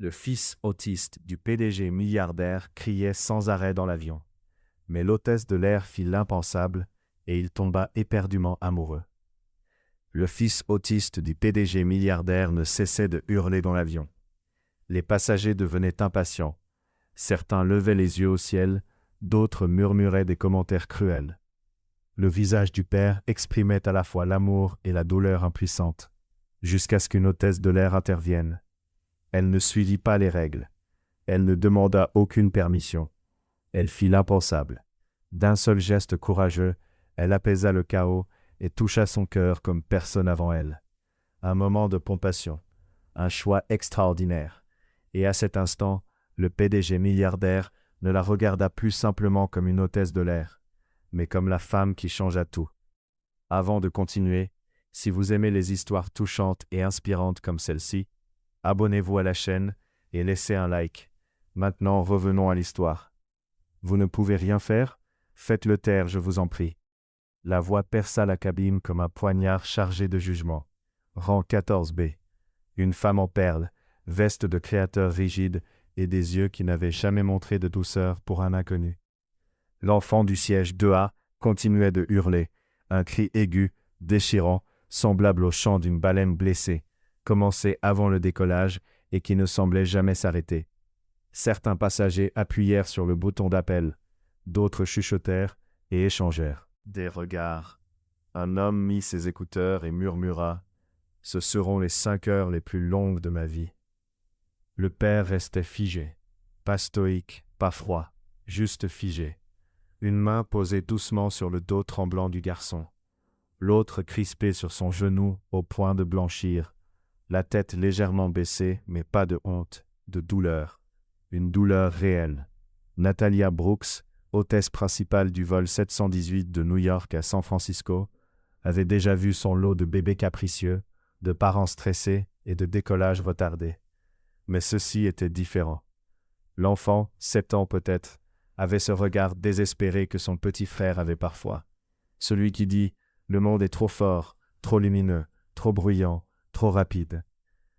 Le fils autiste du PDG milliardaire criait sans arrêt dans l'avion. Mais l'hôtesse de l'air fit l'impensable et il tomba éperdument amoureux. Le fils autiste du PDG milliardaire ne cessait de hurler dans l'avion. Les passagers devenaient impatients. Certains levaient les yeux au ciel, d'autres murmuraient des commentaires cruels. Le visage du père exprimait à la fois l'amour et la douleur impuissante, jusqu'à ce qu'une hôtesse de l'air intervienne. Elle ne suivit pas les règles. Elle ne demanda aucune permission. Elle fit l'impensable. D'un seul geste courageux, elle apaisa le chaos et toucha son cœur comme personne avant elle. Un moment de compassion, un choix extraordinaire. Et à cet instant, le PDG milliardaire ne la regarda plus simplement comme une hôtesse de l'air, mais comme la femme qui changea tout. Avant de continuer, si vous aimez les histoires touchantes et inspirantes comme celle-ci, abonnez-vous à la chaîne et laissez un like. Maintenant, revenons à l'histoire. Vous ne pouvez rien faire? Faites-le taire, je vous en prie. La voix perça la cabine comme un poignard chargé de jugement. Rang 14B. Une femme en perles, veste de créateur rigide et des yeux qui n'avaient jamais montré de douceur pour un inconnu. L'enfant du siège 2A continuait de hurler, un cri aigu, déchirant, semblable au chant d'une baleine blessée, commencé avant le décollage et qui ne semblait jamais s'arrêter. Certains passagers appuyèrent sur le bouton d'appel, d'autres chuchotèrent et échangèrent des regards. Un homme mit ses écouteurs et murmura « Ce seront les 5 heures les plus longues de ma vie ». Le père restait figé, pas stoïque, pas froid, juste figé. Une main posée doucement sur le dos tremblant du garçon, l'autre crispée sur son genou au point de blanchir, la tête légèrement baissée, mais pas de honte, de douleur. Une douleur réelle. Natalia Brooks, hôtesse principale du vol 718 de New York à San Francisco, avait déjà vu son lot de bébés capricieux, de parents stressés et de décollages retardés. Mais ceci était différent. L'enfant, 7 ans peut-être, avait ce regard désespéré que son petit frère avait parfois. Celui qui dit « Le monde est trop fort, trop lumineux, trop bruyant, trop rapide ».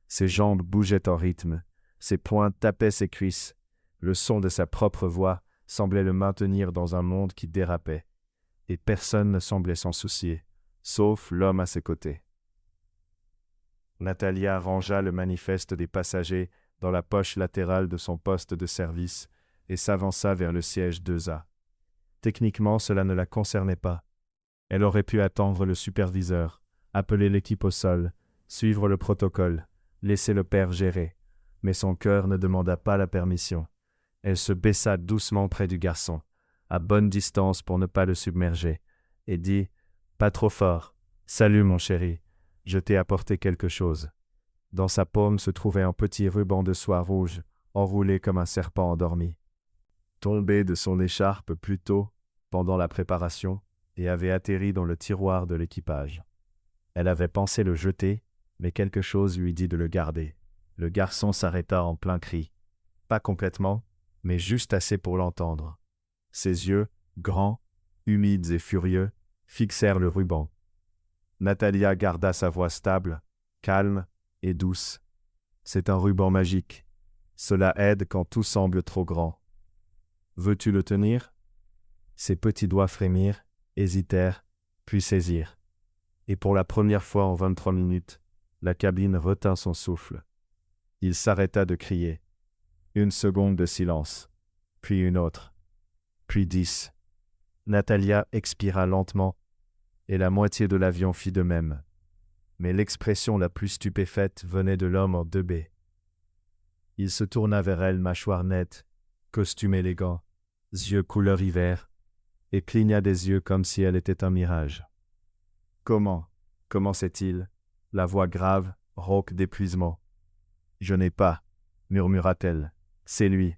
Ses jambes bougeaient en rythme, ses poings tapaient ses cuisses. Le son de sa propre voix semblait le maintenir dans un monde qui dérapait. Et personne ne semblait s'en soucier, sauf l'homme à ses côtés. Natalia rangea le manifeste des passagers dans la poche latérale de son poste de service et s'avança vers le siège 2A. Techniquement, cela ne la concernait pas. Elle aurait pu attendre le superviseur, appeler l'équipe au sol, suivre le protocole, laisser le père gérer. Mais son cœur ne demanda pas la permission. Elle se baissa doucement près du garçon, à bonne distance pour ne pas le submerger, et dit « Pas trop fort. Salut mon chéri, je t'ai apporté quelque chose. » Dans sa paume se trouvait un petit ruban de soie rouge, enroulé comme un serpent endormi. Tombé de son écharpe plus tôt, pendant la préparation, et avait atterri dans le tiroir de l'équipage. Elle avait pensé le jeter, mais quelque chose lui dit de le garder. Le garçon s'arrêta en plein cri. Pas complètement, mais juste assez pour l'entendre. Ses yeux, grands, humides et furieux, fixèrent le ruban. Natalia garda sa voix stable, calme et douce. C'est un ruban magique. Cela aide quand tout semble trop grand. Veux-tu le tenir? Ses petits doigts frémirent, hésitèrent, puis saisirent. Et pour la première fois en 23 minutes, la cabine retint son souffle. Il s'arrêta de crier. 1 seconde de silence, puis une autre, puis 10. Natalia expira lentement, et la moitié de l'avion fit de même. Mais l'expression la plus stupéfaite venait de l'homme en 2B. Il se tourna vers elle, mâchoire nette, costume élégant, yeux couleur hiver, et cligna des yeux comme si elle était un mirage. « Comment commençait-il, la voix grave, rauque d'épuisement. « Je n'ai pas, murmura-t-elle. C'est lui. »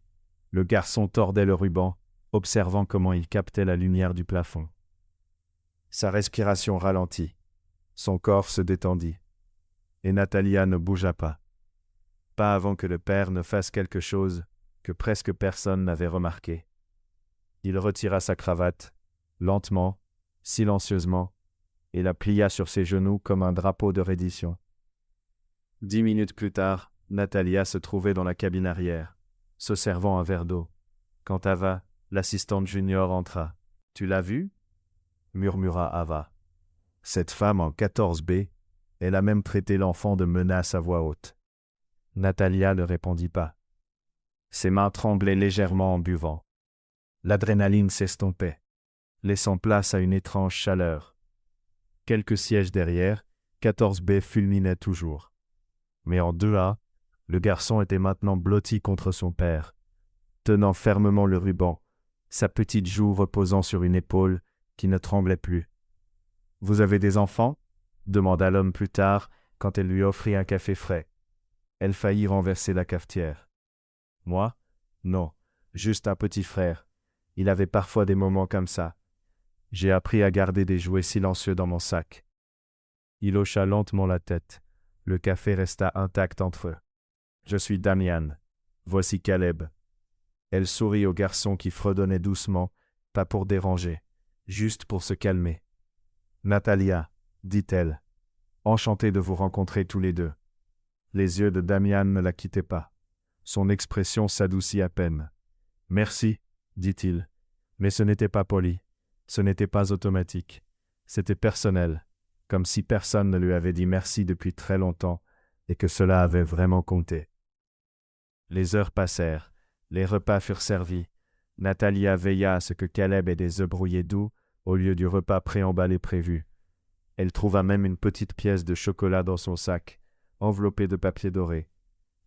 Le garçon tordait le ruban, observant comment il captait la lumière du plafond. Sa respiration ralentit. Son corps se détendit. Et Natalia ne bougea pas. Pas avant que le père ne fasse quelque chose que presque personne n'avait remarqué. Il retira sa cravate, lentement, silencieusement, et la plia sur ses genoux comme un drapeau de reddition. 10 minutes plus tard, Natalia se trouvait dans la cabine arrière, se servant un verre d'eau. Quand Ava, l'assistante junior, entra. « Tu l'as vue » murmura Ava. Cette femme en 14B, elle a même traité l'enfant de menace à voix haute. Natalia ne répondit pas. Ses mains tremblaient légèrement en buvant. L'adrénaline s'estompait, laissant place à une étrange chaleur. Quelques sièges derrière, 14B fulminait toujours. Mais en 2A, le garçon était maintenant blotti contre son père, tenant fermement le ruban, sa petite joue reposant sur une épaule qui ne tremblait plus. « Vous avez des enfants » demanda l'homme plus tard quand elle lui offrit un café frais. Elle faillit renverser la cafetière. « Moi ? Non, juste un petit frère. Il avait parfois des moments comme ça. J'ai appris à garder des jouets silencieux dans mon sac. » Il hocha lentement la tête. Le café resta intact entre eux. « Je suis Damian. Voici Caleb. » Elle sourit au garçon qui fredonnait doucement, pas pour déranger, juste pour se calmer. « Natalia, » dit-elle, « enchantée de vous rencontrer tous les deux. » Les yeux de Damian ne la quittaient pas. Son expression s'adoucit à peine. « Merci, » dit-il, mais ce n'était pas poli, ce n'était pas automatique, c'était personnel, comme si personne ne lui avait dit merci depuis très longtemps et que cela avait vraiment compté. Les heures passèrent, les repas furent servis. Natalia veilla à ce que Caleb ait des œufs brouillés doux au lieu du repas préemballé prévu. Elle trouva même une petite pièce de chocolat dans son sac, enveloppée de papier doré.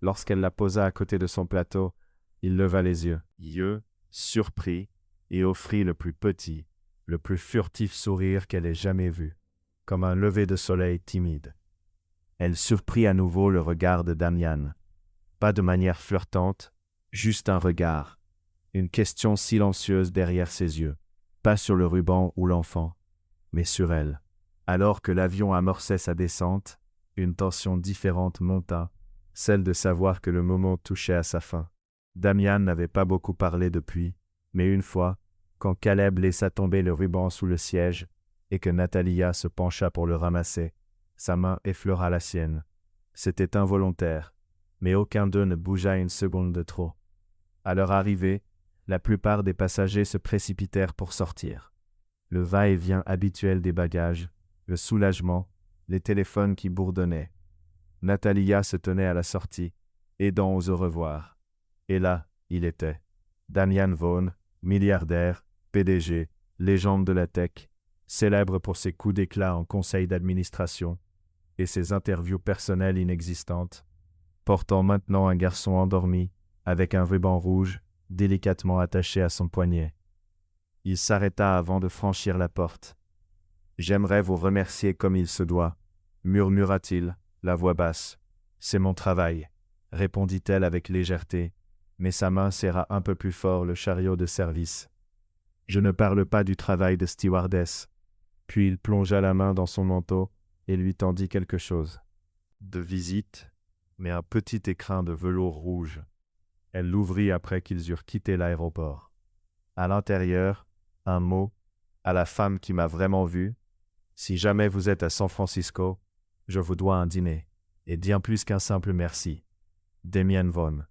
Lorsqu'elle la posa à côté de son plateau, il leva les yeux, surpris, et offrit le plus petit, le plus furtif sourire qu'elle ait jamais vu, comme un lever de soleil timide. Elle surprit à nouveau le regard de Damian. Pas de manière flirtante, juste un regard, une question silencieuse derrière ses yeux, pas sur le ruban ou l'enfant, mais sur elle. Alors que l'avion amorçait sa descente, une tension différente monta, celle de savoir que le moment touchait à sa fin. Damian n'avait pas beaucoup parlé depuis, mais une fois, quand Caleb laissa tomber le ruban sous le siège et que Natalia se pencha pour le ramasser, sa main effleura la sienne. C'était involontaire, mais aucun d'eux ne bougea une seconde de trop. À leur arrivée, la plupart des passagers se précipitèrent pour sortir. Le va-et-vient habituel des bagages, le soulagement, les téléphones qui bourdonnaient. Natalia se tenait à la sortie, aidant aux au revoir. Et là, il était. Damian Vaughan, milliardaire, PDG, légende de la tech, célèbre pour ses coups d'éclat en conseil d'administration et ses interviews personnelles inexistantes, portant maintenant un garçon endormi, avec un ruban rouge, délicatement attaché à son poignet. Il s'arrêta avant de franchir la porte. « J'aimerais vous remercier comme il se doit, » murmura-t-il, la voix basse. « C'est mon travail, » répondit-elle avec légèreté, mais sa main serra un peu plus fort le chariot de service. « Je ne parle pas du travail de stewardess. » Puis il plongea la main dans son manteau et lui tendit quelque chose. De visite, mais un petit écrin de velours rouge. Elle l'ouvrit après qu'ils eurent quitté l'aéroport. À l'intérieur, un mot, à la femme qui m'a vraiment vu. Si jamais vous êtes à San Francisco, je vous dois un dîner, et bien plus qu'un simple merci. Damian Vaughan.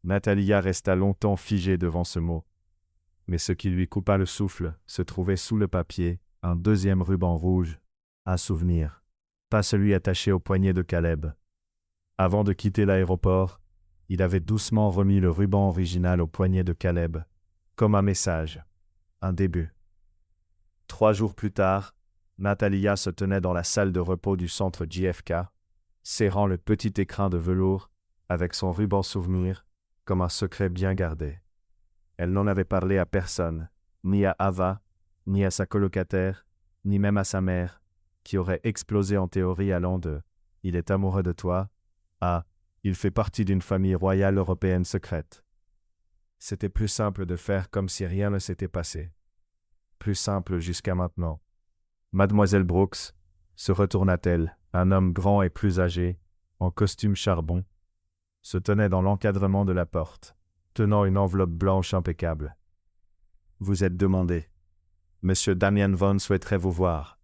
Natalia resta longtemps figée devant ce mot. Mais ce qui lui coupa le souffle se trouvait sous le papier, un deuxième ruban rouge, un souvenir, pas celui attaché au poignet de Caleb. Avant de quitter l'aéroport, il avait doucement remis le ruban original au poignet de Caleb, comme un message, un début. 3 jours plus tard, Natalia se tenait dans la salle de repos du centre JFK, serrant le petit écrin de velours, avec son ruban souvenir, comme un secret bien gardé. Elle n'en avait parlé à personne, ni à Ava, ni à sa colocataire, ni même à sa mère, qui aurait explosé en théorie allant de « il est amoureux de toi » à « il fait partie d'une famille royale européenne secrète ». C'était plus simple de faire comme si rien ne s'était passé. Plus simple jusqu'à maintenant. Mademoiselle Brooks, se retourna-t-elle, un homme grand et plus âgé, en costume charbon, se tenait dans l'encadrement de la porte, tenant une enveloppe blanche impeccable. « Vous êtes demandé. Monsieur Damian Vaughan souhaiterait vous voir.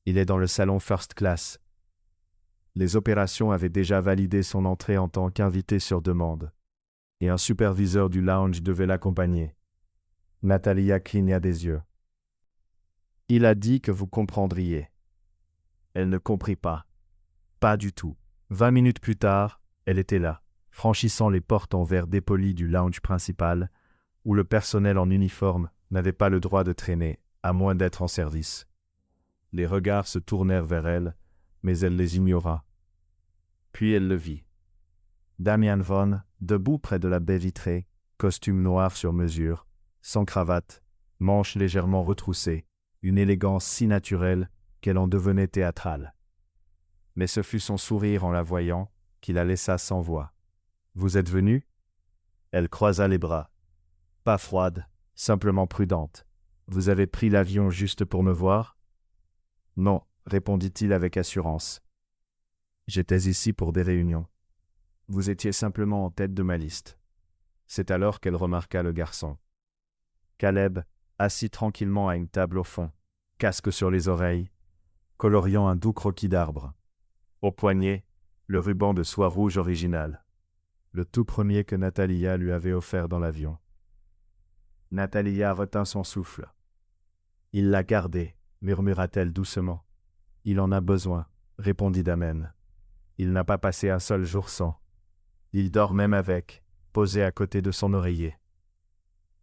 Il est dans le salon First Class. » Les opérations avaient déjà validé son entrée en tant qu'invité sur demande. Et un superviseur du lounge devait l'accompagner. Natalia cligna des yeux. Il a dit que vous comprendriez. Elle ne comprit pas. Pas du tout. 20 minutes plus tard, elle était là, franchissant les portes en verre dépoli du lounge principal, où le personnel en uniforme n'avait pas le droit de traîner, à moins d'être en service. Les regards se tournèrent vers elle, mais elle les ignora. Puis elle le vit. Damian Vaughan, debout près de la baie vitrée, costume noir sur mesure, sans cravate, manches légèrement retroussées, une élégance si naturelle qu'elle en devenait théâtrale. Mais ce fut son sourire en la voyant qui la laissa sans voix. « Vous êtes venu ?» Elle croisa les bras. Pas froide, simplement prudente. « Vous avez pris l'avion juste pour me voir ?» « Non, » répondit-il avec assurance. « J'étais ici pour des réunions. Vous étiez simplement en tête de ma liste. » C'est alors qu'elle remarqua le garçon. Caleb, assis tranquillement à une table au fond, casque sur les oreilles, coloriant un doux croquis d'arbre. Au poignet, le ruban de soie rouge original. Le tout premier que Natalia lui avait offert dans l'avion. Natalia retint son souffle. « Il l'a gardé, » murmura-t-elle doucement. « Il en a besoin, » répondit Damen. « Il n'a pas passé un seul jour sans. Il dort même avec, posé à côté de son oreiller. »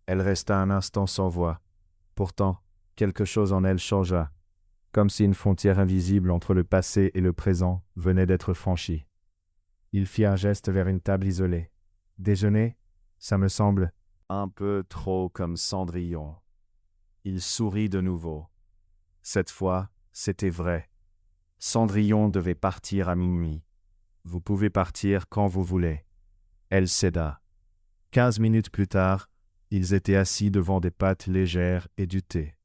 Elle resta un instant sans voix. Pourtant, quelque chose en elle changea, comme si une frontière invisible entre le passé et le présent venait d'être franchie. Il fit un geste vers une table isolée. « Déjeuner ? Ça me semble un peu trop comme Cendrillon. » Il sourit de nouveau. Cette fois, c'était vrai. Cendrillon devait partir à minuit. « Vous pouvez partir quand vous voulez. » Elle céda. 15 minutes plus tard, ils étaient assis devant des pâtes légères et du thé.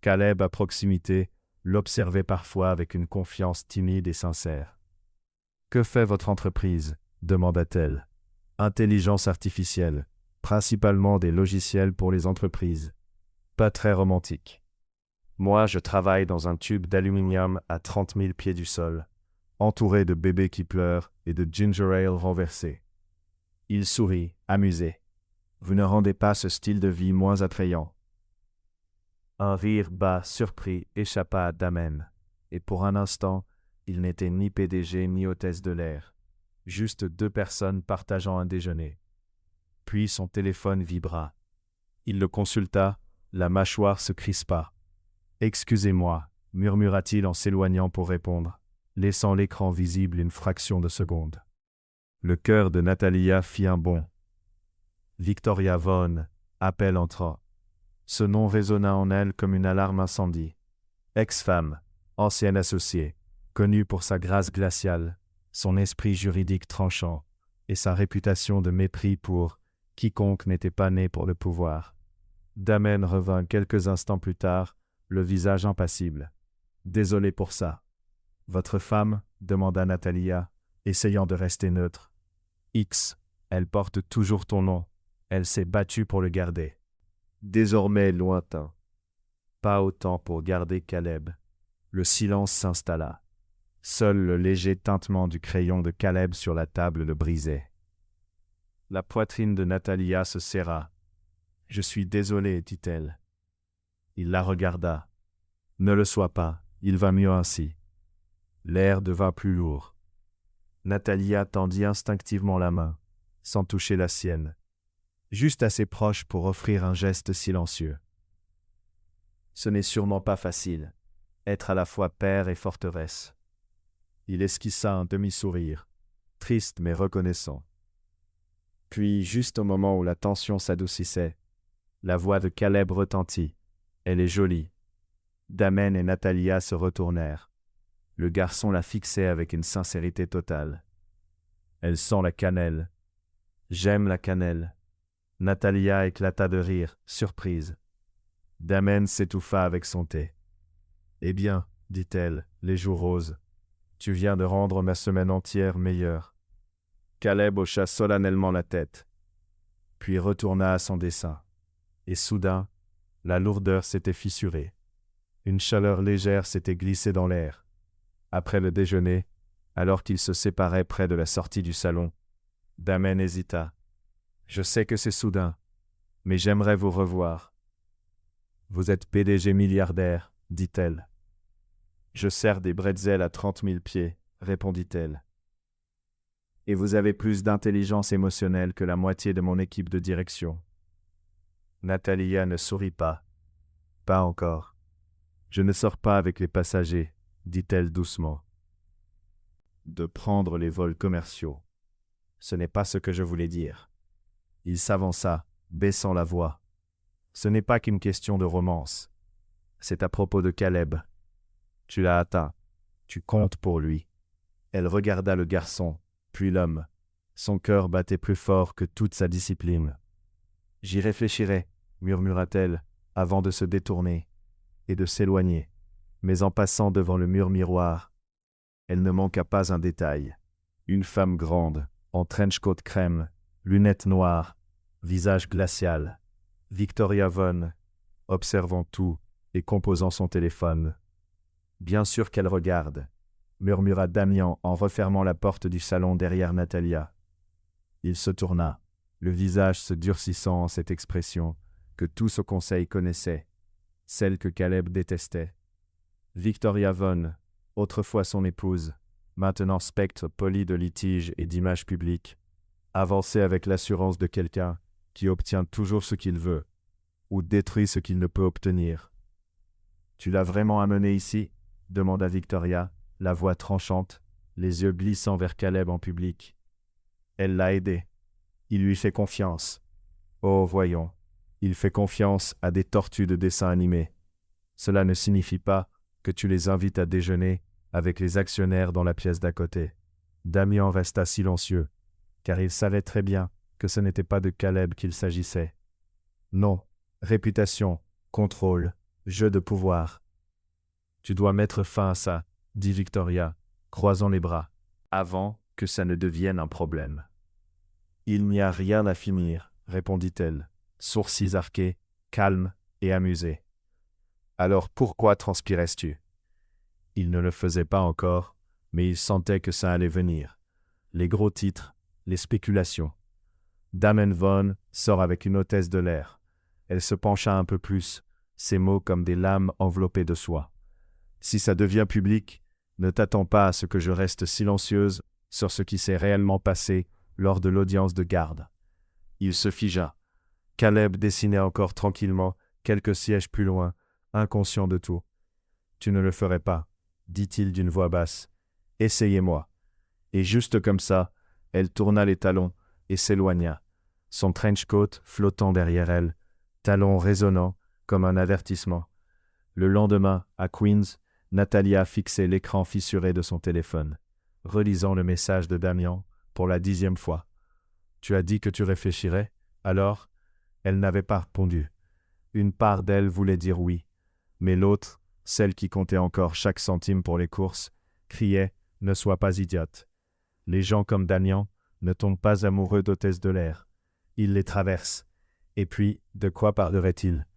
Caleb, à proximité, l'observait parfois avec une confiance timide et sincère. « Que fait votre entreprise ?» demanda-t-elle. « Intelligence artificielle, principalement des logiciels pour les entreprises. Pas très romantique. Moi, je travaille dans un tube d'aluminium à 30 000 pieds du sol, entouré de bébés qui pleurent et de ginger ale renversés. » Il sourit, amusé. « Vous ne rendez pas ce style de vie moins attrayant. » Un rire bas, surpris, échappa à Damen, et pour un instant, il n'était ni PDG ni hôtesse de l'air, juste deux personnes partageant un déjeuner. Puis son téléphone vibra. Il le consulta, la mâchoire se crispa. « Excusez-moi » murmura-t-il en s'éloignant pour répondre, laissant l'écran visible une fraction de seconde. Le cœur de Natalia fit un bond. Victoria Vaughan, appel entrant. Ce nom résonna en elle comme une alarme incendie. Ex-femme, ancienne associée, connue pour sa grâce glaciale, son esprit juridique tranchant et sa réputation de mépris pour quiconque n'était pas né pour le pouvoir. Damen revint quelques instants plus tard, le visage impassible. « Désolé pour ça. »« Votre femme ?» demanda Natalia, essayant de rester neutre. « X, elle porte toujours ton nom. Elle s'est battue pour le garder. » Désormais lointain. Pas autant pour garder Caleb. Le silence s'installa. Seul le léger tintement du crayon de Caleb sur la table le brisait. La poitrine de Natalia se serra. « Je suis désolé, dit-elle. » Il la regarda. « Ne le sois pas, il va mieux ainsi. » L'air devint plus lourd. Natalia tendit instinctivement la main, sans toucher la sienne, juste assez proche pour offrir un geste silencieux. Ce n'est sûrement pas facile, être à la fois père et forteresse. Il esquissa un demi-sourire, triste mais reconnaissant. Puis, juste au moment où la tension s'adoucissait, la voix de Caleb retentit. « Elle est jolie. » Damen et Natalia se retournèrent. Le garçon la fixait avec une sincérité totale. « Elle sent la cannelle. »« J'aime la cannelle. » Natalia éclata de rire, surprise. Damen s'étouffa avec son thé. « Eh bien, dit-elle, les joues roses, tu viens de rendre ma semaine entière meilleure. » Caleb hocha solennellement la tête, puis retourna à son dessin. Et soudain, la lourdeur s'était fissurée. Une chaleur légère s'était glissée dans l'air. Après le déjeuner, Alors qu'ils se séparaient près de la sortie du salon, Damen hésita. « Je sais que c'est soudain, mais j'aimerais vous revoir. »« Vous êtes PDG milliardaire, dit-elle. »« Je sers des bretzels à 30 000 pieds, répondit-elle. »« Et vous avez plus d'intelligence émotionnelle que la moitié de mon équipe de direction. » Natalia ne sourit pas. « Pas encore. Je ne sors pas avec les passagers, dit-elle doucement. De prendre les vols commerciaux. Ce n'est pas ce que je voulais dire. Il s'avança, baissant la voix. Ce n'est pas qu'une question de romance. C'est à propos de Caleb. Tu l'as atteint. Tu comptes pour lui. Elle regarda le garçon, puis l'homme. Son cœur battait plus fort que toute sa discipline. J'y réfléchirai, murmura-t-elle, avant de se détourner et de s'éloigner. Mais en passant devant le mur miroir, elle ne manqua pas un détail. Une femme grande, en trench-coat crème, lunettes noires, visage glacial. Victoria Von, observant tout et composant son téléphone. Bien sûr qu'elle regarde, murmura Damian en refermant la porte du salon derrière Natalia. Il se tourna, le visage se durcissant en cette expression que tout ce conseil connaissait, celle que Caleb détestait. Victoria Von, autrefois son épouse, maintenant spectre poli de litiges et d'images publiques, avançait avec l'assurance de quelqu'un qui obtient toujours ce qu'il veut, ou détruit ce qu'il ne peut obtenir. « Tu l'as vraiment amené ici ?» demanda Victoria, la voix tranchante, les yeux glissant vers Caleb en public. Elle l'a aidé. Il lui fait confiance. Oh, voyons, il fait confiance à des tortues de dessin animé. Cela ne signifie pas que tu les invites à déjeuner avec les actionnaires dans la pièce d'à côté. Damian resta silencieux, car il savait très bien que ce n'était pas de Caleb qu'il s'agissait. Non, réputation, contrôle, jeu de pouvoir. Tu dois mettre fin à ça, dit Victoria, croisant les bras, avant que ça ne devienne un problème. Il n'y a rien à finir, répondit-elle, sourcils arqués, calme et amusée. Alors pourquoi transpirais-tu ? Il ne le faisait pas encore, mais il sentait que ça allait venir. Les gros titres, les spéculations. Damen Von sort avec une hôtesse de l'air. Elle se pencha un peu plus, ses mots comme des lames enveloppées de soie. Si ça devient public, ne t'attends pas à ce que je reste silencieuse sur ce qui s'est réellement passé lors de l'audience de garde. Il se figea. Caleb dessinait encore tranquillement quelques sièges plus loin, inconscient de tout. « Tu ne le ferais pas, » dit-il d'une voix basse. « Essayez-moi. » Et juste comme ça, elle tourna les talons et s'éloigna, son trench-coat flottant derrière elle, talons résonnants comme un avertissement. Le lendemain, à Queens, Natalia fixait l'écran fissuré de son téléphone, relisant le message de Damian pour la 10e fois. « Tu as dit que tu réfléchirais, alors ?» Elle n'avait pas répondu. Une part d'elle voulait dire oui, mais l'autre, celle qui comptait encore chaque centime pour les courses, criait « Ne sois pas idiote !» Les gens comme Damian ne tombent pas amoureux d'hôtesses de l'air. Ils les traversent. Et puis, de quoi parlerait-il ?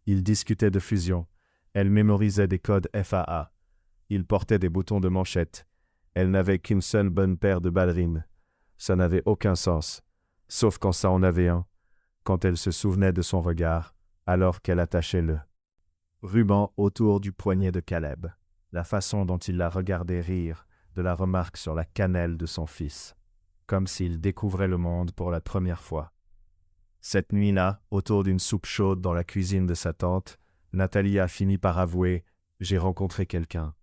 Ils discutaient de fusion. Elle mémorisait des codes FAA. Il portait des boutons de manchette. Elle n'avait qu'une seule bonne paire de ballerines. Ça n'avait aucun sens, sauf quand ça en avait un, quand elle se souvenait de son regard, alors qu'elle attachait le ruban autour du poignet de Caleb, la façon dont il la regardait rire de la remarque sur la cannelle de son fils, comme s'il découvrait le monde pour la première fois. Cette nuit-là, autour d'une soupe chaude dans la cuisine de sa tante, Natalia finit par avouer « J'ai rencontré quelqu'un ».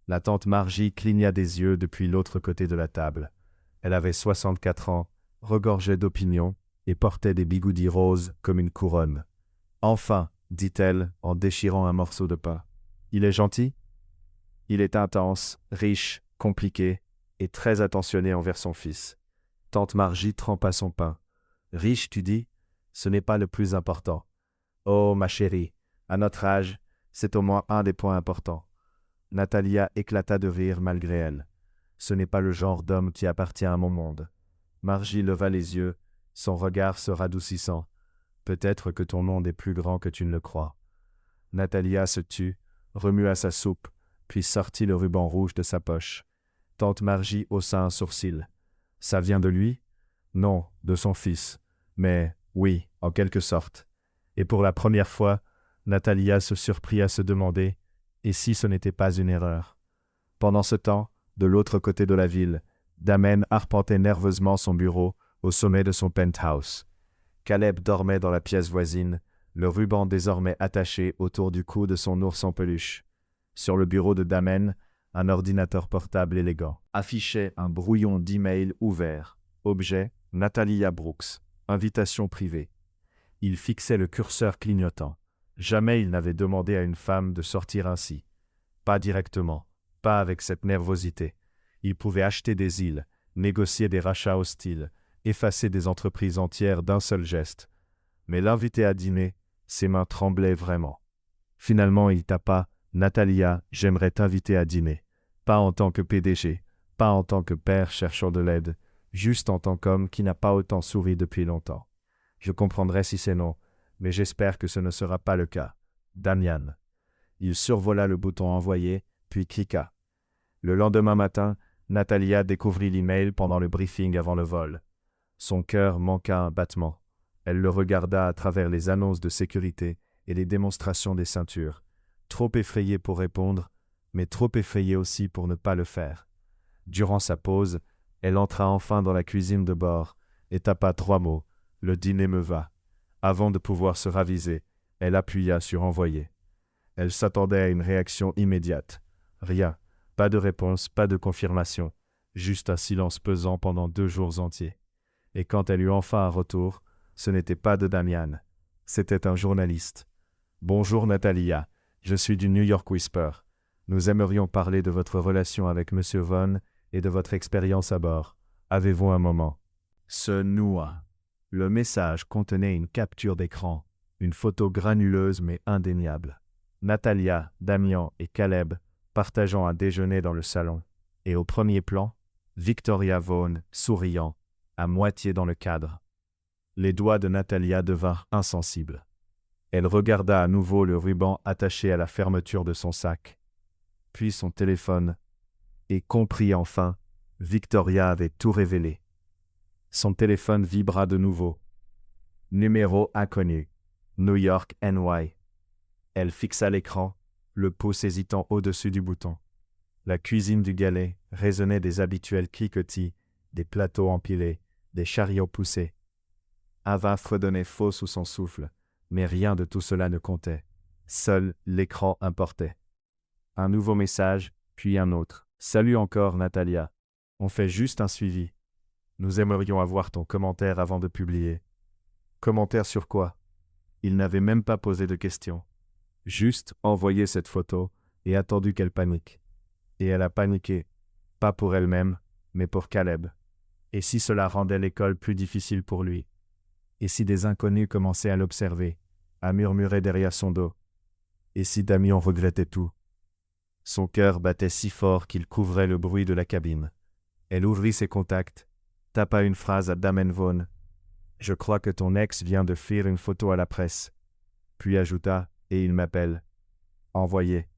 La tante Margie cligna des yeux depuis l'autre côté de la table. Elle avait 64 ans, regorgeait d'opinion et portait des bigoudis roses comme une couronne. « Enfin !» dit-elle en déchirant un morceau de pain. « Il est gentil ? Il est intense, riche, compliqué et très attentionné envers son fils. » Tante Margie trempa son pain. « Riche, tu dis ? Ce n'est pas le plus important. Oh, ma chérie, à notre âge, c'est au moins un des points importants. » Natalia éclata de rire malgré elle. « Ce n'est pas le genre d'homme qui appartient à mon monde. » Margie leva les yeux, son regard se radoucissant. « Peut-être que ton monde est plus grand que tu ne le crois. » Natalia se tut, remua sa soupe, puis sortit le ruban rouge de sa poche. Tante Margie haussa un sourcil. Ça vient de lui? Non, de son fils. Mais, oui, en quelque sorte. Et pour la première fois, Natalia se surprit à se demander « Et si ce n'était pas une erreur ?» Pendant ce temps, de l'autre côté de la ville, Damen arpentait nerveusement son bureau au sommet de son penthouse. Caleb dormait dans la pièce voisine, le ruban désormais attaché autour du cou de son ours en peluche. Sur le bureau de Damen, un ordinateur portable élégant affichait un brouillon d'email ouvert. Objet, Natalia Brooks. Invitation privée. Il fixait le curseur clignotant. Jamais il n'avait demandé à une femme de sortir ainsi. Pas directement, pas avec cette nervosité. Il pouvait acheter des îles, négocier des rachats hostiles, effacer des entreprises entières d'un seul geste. Mais l'inviter à dîner, ses mains tremblaient vraiment. Finalement, il tapa « Natalia, j'aimerais t'inviter à dîner. Pas en tant que PDG, pas en tant que père cherchant de l'aide, juste en tant qu'homme qui n'a pas autant souri depuis longtemps. Je comprendrai si c'est non, mais j'espère que ce ne sera pas le cas. Damian. » Il survola le bouton envoyé, puis cliqua. Le lendemain matin, Natalia découvrit l'email pendant le briefing avant le vol. Son cœur manqua un battement. Elle le regarda à travers les annonces de sécurité et les démonstrations des ceintures. Trop effrayée pour répondre, mais trop effrayée aussi pour ne pas le faire. Durant sa pause, elle entra enfin dans la cuisine de bord et tapa 3 mots. « Le dîner me va ». Avant de pouvoir se raviser, elle appuya sur « Envoyer ». Elle s'attendait à une réaction immédiate. Rien, pas de réponse, pas de confirmation, juste un silence pesant pendant 2 jours entiers. Et quand elle eut enfin un retour, ce n'était pas de Damian, c'était un journaliste. « Bonjour Natalia, je suis du New York Whisper. Nous aimerions parler de votre relation avec M. Vaughn et de votre expérience à bord. Avez-vous un moment ?» Se noua. Le message contenait une capture d'écran, une photo granuleuse mais indéniable. Natalia, Damian et Caleb partageant un déjeuner dans le salon. Et au premier plan, Victoria Vaughn, souriant, à moitié dans le cadre. Les doigts de Natalia devinrent insensibles. Elle regarda à nouveau le ruban attaché à la fermeture de son sac, puis son téléphone, et comprit enfin, Victoria avait tout révélé. Son téléphone vibra de nouveau. Numéro inconnu. New York, NY. Elle fixa l'écran, le pouce hésitant au-dessus du bouton. La cuisine du Galet résonnait des habituels cliquetis, des plateaux empilés, des chariots poussés. Ava fredonnait faux sous son souffle, mais rien de tout cela ne comptait. Seul l'écran importait. Un nouveau message, puis un autre. « Salut encore, Natalia. On fait juste un suivi. Nous aimerions avoir ton commentaire avant de publier. » Commentaire sur quoi? Il n'avait même pas posé de questions. Juste envoyé cette photo et attendu qu'elle panique. Et elle a paniqué. Pas pour elle-même, mais pour Caleb. Et si cela rendait l'école plus difficile pour lui? Et si des inconnus commençaient à l'observer, à murmurer derrière son dos? Et si Damian regrettait tout? Son cœur battait si fort qu'il couvrait le bruit de la cabine. Elle ouvrit ses contacts, tapa une phrase à Damen Vaughn. « Je crois que ton ex vient de faire une photo à la presse. » Puis ajouta « Et il m'appelle. » Envoyé.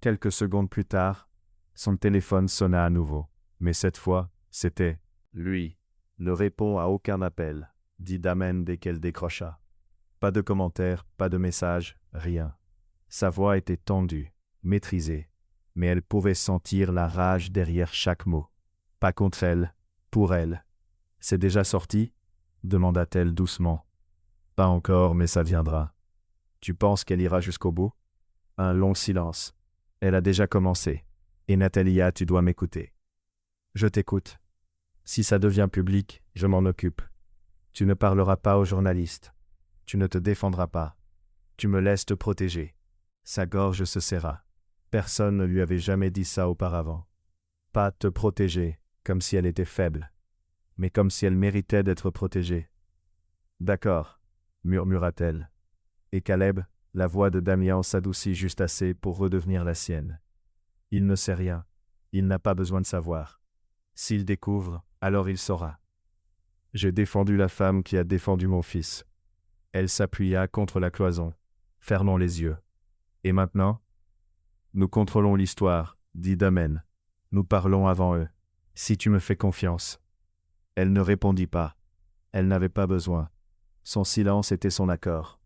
Quelques secondes plus tard, son téléphone sonna à nouveau. Mais cette fois, c'était lui. « Ne répond à aucun appel, » dit Damen dès qu'elle décrocha. Pas de commentaire, pas de message, rien. Sa voix était tendue, maîtrisée, mais elle pouvait sentir la rage derrière chaque mot. Pas contre elle, pour elle. « C'est déjà sorti ?» demanda-t-elle doucement. « Pas encore, mais ça viendra. » « Tu penses qu'elle ira jusqu'au bout ?» Un long silence. « Elle a déjà commencé. Et Natalia, tu dois m'écouter. »« Je t'écoute. Si ça devient public, je m'en occupe. Tu ne parleras pas aux journalistes. Tu ne te défendras pas. Tu me laisses te protéger. » Sa gorge se serra. Personne ne lui avait jamais dit ça auparavant. Pas te protéger, comme si elle était faible, mais comme si elle méritait d'être protégée. « D'accord, » murmura-t-elle. Et Caleb, la voix de Damian s'adoucit juste assez pour redevenir la sienne. « Il ne sait rien. Il n'a pas besoin de savoir. S'il découvre, alors il saura. J'ai défendu la femme qui a défendu mon fils. » Elle s'appuya contre la cloison. Fermons les yeux. « Et maintenant ?» « Nous contrôlons l'histoire, » dit Damen. « Nous parlons avant eux. Si tu me fais confiance. » Elle ne répondit pas. Elle n'avait pas besoin. Son silence était son accord.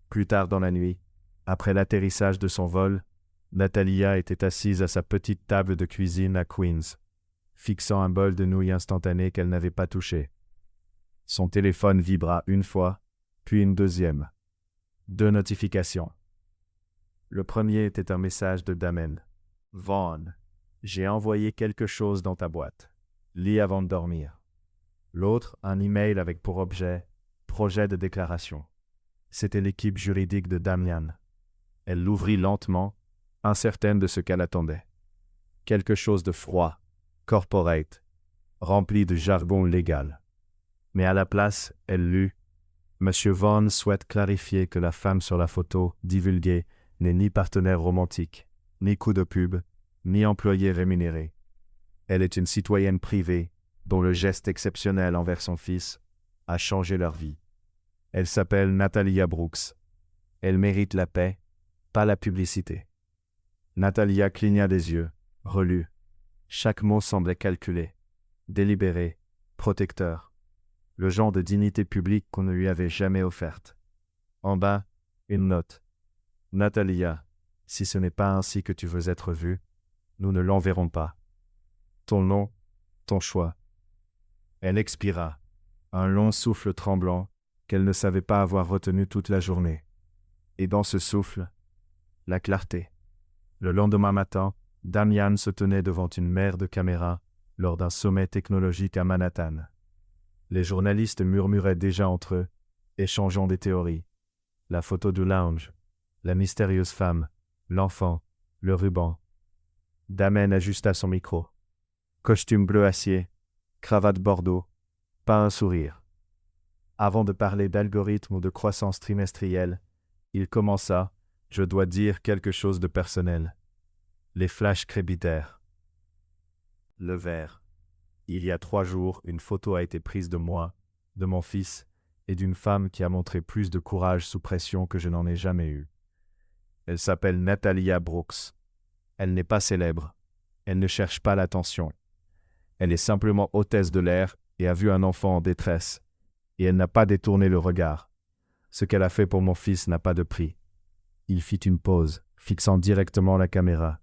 Plus tard dans la nuit, après l'atterrissage de son vol, Natalia était assise à sa petite table de cuisine à Queens, fixant un bol de nouilles instantanées qu'elle n'avait pas touché. Son téléphone vibra une fois, puis une deuxième. 2 notifications. Le premier était un message de Damen. « Vaughn, j'ai envoyé quelque chose dans ta boîte. Lis avant de dormir. » L'autre, un email avec pour objet « Projet de déclaration ». C'était l'équipe juridique de Damian. Elle l'ouvrit lentement, incertaine de ce qu'elle attendait. Quelque chose de froid, corporate, rempli de jargon légal. Mais à la place, elle lut « Monsieur Vaughn souhaite clarifier que la femme sur la photo divulguée n'est ni partenaire romantique, ni coup de pub, ni employé rémunéré. Elle est une citoyenne privée dont le geste exceptionnel envers son fils a changé leur vie. Elle s'appelle Natalia Brooks. Elle mérite la paix, pas la publicité. » Natalia cligna des yeux, relut. Chaque mot semblait calculé, délibéré, protecteur. Le genre de dignité publique qu'on ne lui avait jamais offerte. En bas, une note. « Natalia, si ce n'est pas ainsi que tu veux être vue, nous ne l'enverrons pas. Ton nom, ton choix. » Elle expira, un long souffle tremblant qu'elle ne savait pas avoir retenu toute la journée. Et dans ce souffle, la clarté. Le lendemain matin, Damian se tenait devant une mer de caméras lors d'un sommet technologique à Manhattan. Les journalistes murmuraient déjà entre eux, échangeant des théories. La photo du lounge, la mystérieuse femme, l'enfant, le ruban. Damen ajusta son micro. Costume bleu acier, cravate bordeaux, pas un sourire. Avant de parler d'algorithme ou de croissance trimestrielle, il commença « Je dois dire quelque chose de personnel. » Les flashs crépitèrent. Le verre. Il y a 3 jours, une photo a été prise de moi, de mon fils et d'une femme qui a montré plus de courage sous pression que je n'en ai jamais eu. Elle s'appelle Natalia Brooks. Elle n'est pas célèbre. Elle ne cherche pas l'attention. Elle est simplement hôtesse de l'air et a vu un enfant en détresse. Et elle n'a pas détourné le regard. Ce qu'elle a fait pour mon fils n'a pas de prix. Il fit une pause, fixant directement la caméra.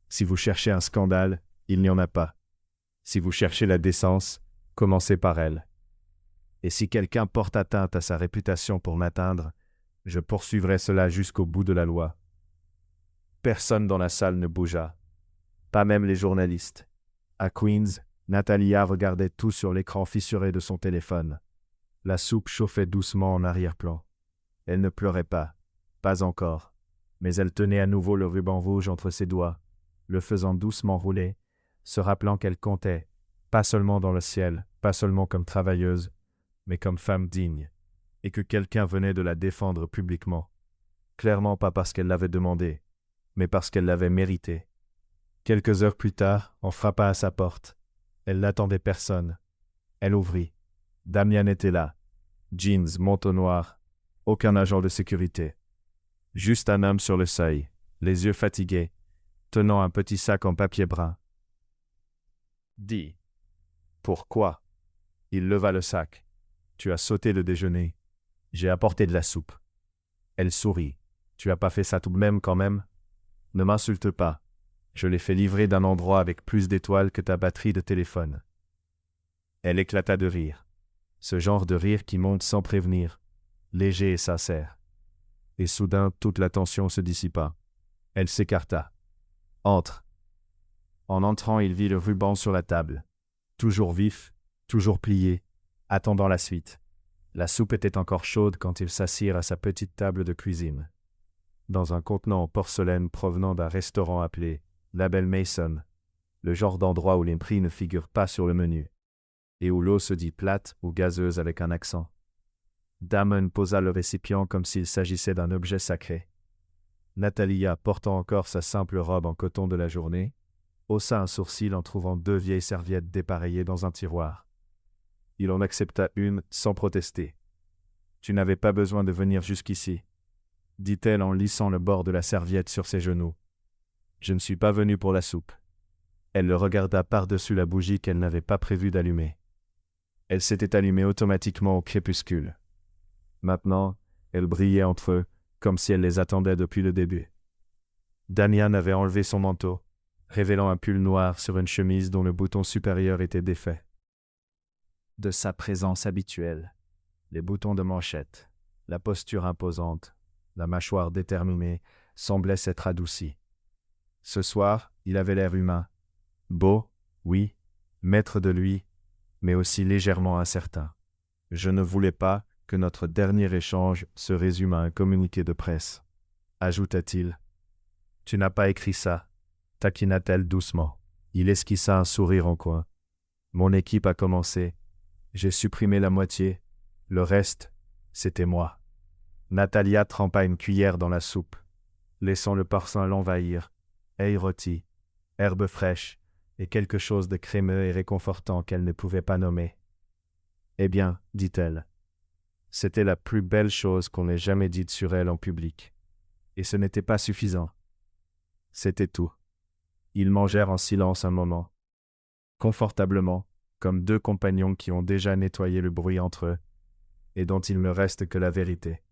Si vous cherchez un scandale, il n'y en a pas. Si vous cherchez la décence, commencez par elle. Et si quelqu'un porte atteinte à sa réputation pour m'atteindre, je poursuivrai cela jusqu'au bout de la loi. Personne dans la salle ne bougea. Pas même les journalistes. À Queens, Natalia regardait tout sur l'écran fissuré de son téléphone. La soupe chauffait doucement en arrière-plan. Elle ne pleurait pas encore, mais elle tenait à nouveau le ruban rouge entre ses doigts, le faisant doucement rouler, se rappelant qu'elle comptait, pas seulement dans le ciel, pas seulement comme travailleuse, mais comme femme digne, et que quelqu'un venait de la défendre publiquement. Clairement pas parce qu'elle l'avait demandé, mais parce qu'elle l'avait mérité. Quelques heures plus tard, on frappa à sa porte. Elle n'attendait personne. Elle ouvrit. Damian était là. Jeans, manteau noir, aucun agent de sécurité. Juste un homme sur le seuil, les yeux fatigués, tenant un petit sac en papier brun. « Dis. Pourquoi ?» Il leva le sac. « Tu as sauté le déjeuner. J'ai apporté de la soupe. » Elle sourit. « Tu as pas fait ça tout de même quand même ? Ne m'insulte pas. Je l'ai fait livrer d'un endroit avec plus d'étoiles que ta batterie de téléphone. » Elle éclata de rire. Ce genre de rire qui monte sans prévenir, léger et sincère. Et soudain, toute la tension se dissipa. Elle s'écarta. « Entre. » En entrant, il vit le ruban sur la table. Toujours vif, toujours plié, attendant la suite. La soupe était encore chaude quand ils s'assirent à sa petite table de cuisine. Dans un contenant en porcelaine provenant d'un restaurant appelé Label Mason, le genre d'endroit où les prix ne figurent pas sur le menu, et où l'eau se dit plate ou gazeuse avec un accent. Damon posa le récipient comme s'il s'agissait d'un objet sacré. Natalia, portant encore sa simple robe en coton de la journée, haussa un sourcil en trouvant 2 vieilles serviettes dépareillées dans un tiroir. Il en accepta une sans protester. « Tu n'avais pas besoin de venir jusqu'ici, » dit-elle en lissant le bord de la serviette sur ses genoux. « Je ne suis pas venu pour la soupe. » Elle le regarda par-dessus la bougie qu'elle n'avait pas prévu d'allumer. Elle s'était allumée automatiquement au crépuscule. Maintenant, elle brillait entre eux, comme si elle les attendait depuis le début. Damian avait enlevé son manteau, révélant un pull noir sur une chemise dont le bouton supérieur était défait. De sa présence habituelle, les boutons de manchette, la posture imposante, la mâchoire déterminée, semblaient s'être adoucis. Ce soir, il avait l'air humain. Beau, oui, maître de lui, mais aussi légèrement incertain. Je ne voulais pas que notre dernier échange se résume à un communiqué de presse, ajouta-t-il. Tu n'as pas écrit ça, taquina-t-elle doucement. Il esquissa un sourire en coin. Mon équipe a commencé. J'ai supprimé la moitié. Le reste, c'était moi. Natalia trempa une cuillère dans la soupe, laissant le parfum l'envahir. Œil rôti, herbes fraîches et quelque chose de crémeux et réconfortant qu'elle ne pouvait pas nommer. Eh bien, dit-elle, c'était la plus belle chose qu'on ait jamais dite sur elle en public. Et ce n'était pas suffisant. C'était tout. Ils mangèrent en silence un moment, confortablement, comme deux compagnons qui ont déjà nettoyé le bruit entre eux, et dont il ne reste que la vérité.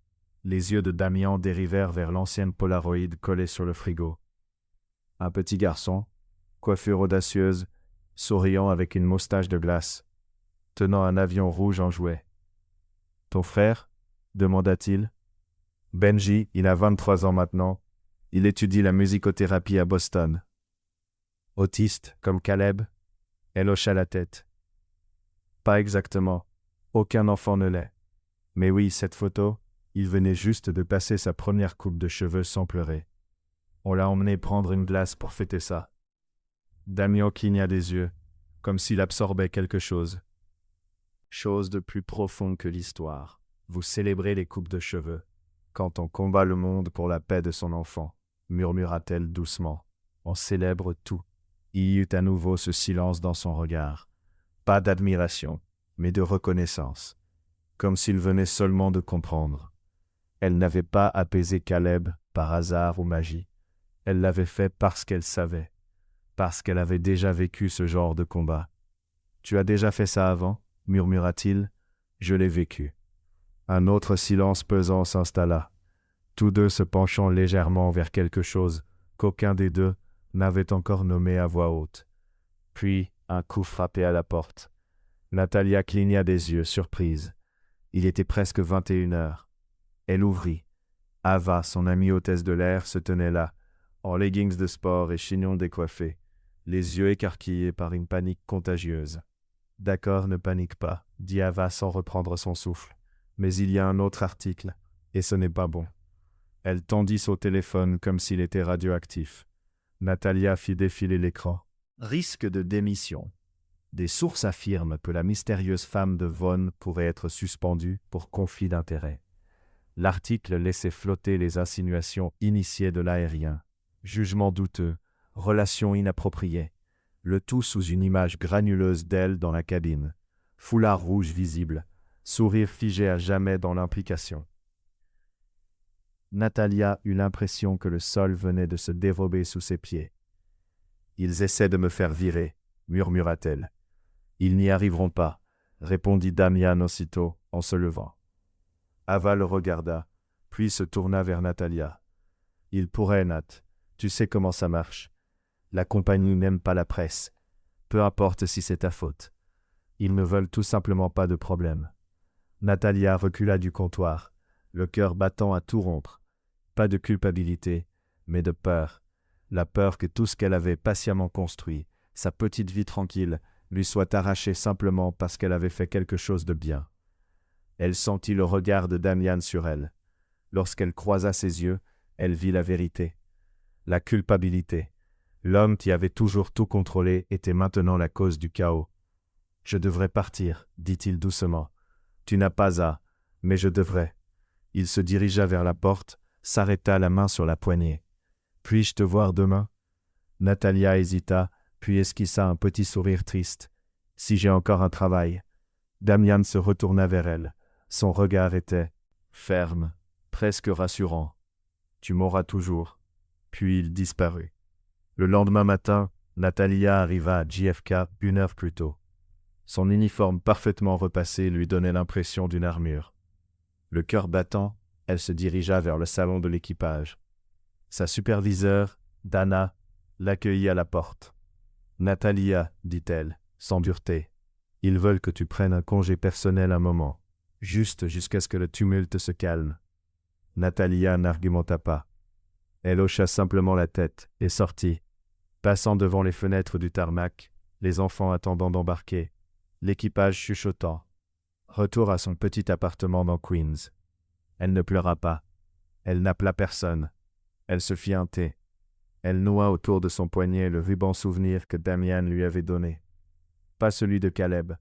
Les yeux de Damian dérivèrent vers l'ancienne Polaroid collée sur le frigo. Un petit garçon, coiffure audacieuse, souriant avec une moustache de glace, tenant un avion rouge en jouet. « Ton frère ?» demanda-t-il. « Benji, il a 23 ans maintenant. Il étudie la musicothérapie à Boston. » « Autiste, comme Caleb ?» Elle hocha la tête. « Pas exactement. Aucun enfant ne l'est. Mais oui, cette photo, il venait juste de passer sa première coupe de cheveux sans pleurer. On l'a emmené prendre une glace pour fêter ça. » Damian cligna des yeux, comme s'il absorbait quelque chose. « Chose de plus profond que l'histoire. Vous célébrez les coupes de cheveux, quand on combat le monde pour la paix de son enfant, murmura-t-elle doucement. On célèbre tout. » Il y eut à nouveau ce silence dans son regard. Pas d'admiration, mais de reconnaissance, comme s'il venait seulement de comprendre. Elle n'avait pas apaisé Caleb par hasard ou magie. Elle l'avait fait parce qu'elle savait, parce qu'elle avait déjà vécu ce genre de combat. « Tu as déjà fait ça avant ?» murmura-t-il. « Je l'ai vécu. » Un autre silence pesant s'installa, tous deux se penchant légèrement vers quelque chose qu'aucun des deux n'avait encore nommé à voix haute. Puis, un coup frappé à la porte. Natalia cligna des yeux, surprise. Il était presque 21 heures. Elle ouvrit. Ava, son amie hôtesse de l'air, se tenait là, en leggings de sport et chignon décoiffé, les yeux écarquillés par une panique contagieuse. « D'accord, ne panique pas, » dit Ava sans reprendre son souffle. « Mais il y a un autre article, et ce n'est pas bon. » Elle tendit son téléphone comme s'il était radioactif. Natalia fit défiler l'écran. Risque de démission. Des sources affirment que la mystérieuse femme de Vaughn pourrait être suspendue pour conflit d'intérêts. L'article laissait flotter les insinuations initiées de l'aérien. Jugement douteux, relations inappropriées. Le tout sous une image granuleuse d'elle dans la cabine. Foulard rouge visible, sourire figé à jamais dans l'implication. Natalia eut l'impression que le sol venait de se dérober sous ses pieds. « Ils essaient de me faire virer, » murmura-t-elle. « Ils n'y arriveront pas, » répondit Damian aussitôt, en se levant. Ava le regarda, puis se tourna vers Natalia. « Il pourrait, Nat. Tu sais comment ça marche. La compagnie n'aime pas la presse. Peu importe si c'est ta faute. Ils ne veulent tout simplement pas de problème. » Natalia recula du comptoir, le cœur battant à tout rompre. Pas de culpabilité, mais de peur. La peur que tout ce qu'elle avait patiemment construit, sa petite vie tranquille, lui soit arraché simplement parce qu'elle avait fait quelque chose de bien. Elle sentit le regard de Damian sur elle. Lorsqu'elle croisa ses yeux, elle vit la vérité. La culpabilité. L'homme qui avait toujours tout contrôlé était maintenant la cause du chaos. « Je devrais partir, » dit-il doucement. « Tu n'as pas à, mais je devrais. » Il se dirigea vers la porte, s'arrêta la main sur la poignée. « Puis-je te voir demain ?» Natalia hésita, puis esquissa un petit sourire triste. « Si j'ai encore un travail. » Damian se retourna vers elle. Son regard était ferme, presque rassurant. « Tu m'auras toujours. » Puis il disparut. Le lendemain matin, Natalia arriva à JFK 1 heure plus tôt. Son uniforme parfaitement repassé lui donnait l'impression d'une armure. Le cœur battant, elle se dirigea vers le salon de l'équipage. Sa superviseure, Dana, l'accueillit à la porte. « Natalia, dit-elle, sans dureté, ils veulent que tu prennes un congé personnel un moment, juste jusqu'à ce que le tumulte se calme. » Natalia n'argumenta pas. Elle hocha simplement la tête et sortit, passant devant les fenêtres du tarmac, les enfants attendant d'embarquer, l'équipage chuchotant. Retour à son petit appartement dans Queens. Elle ne pleura pas. Elle n'appela personne. Elle se fit un thé. Elle noua autour de son poignet le ruban souvenir que Damian lui avait donné. Pas celui de Caleb.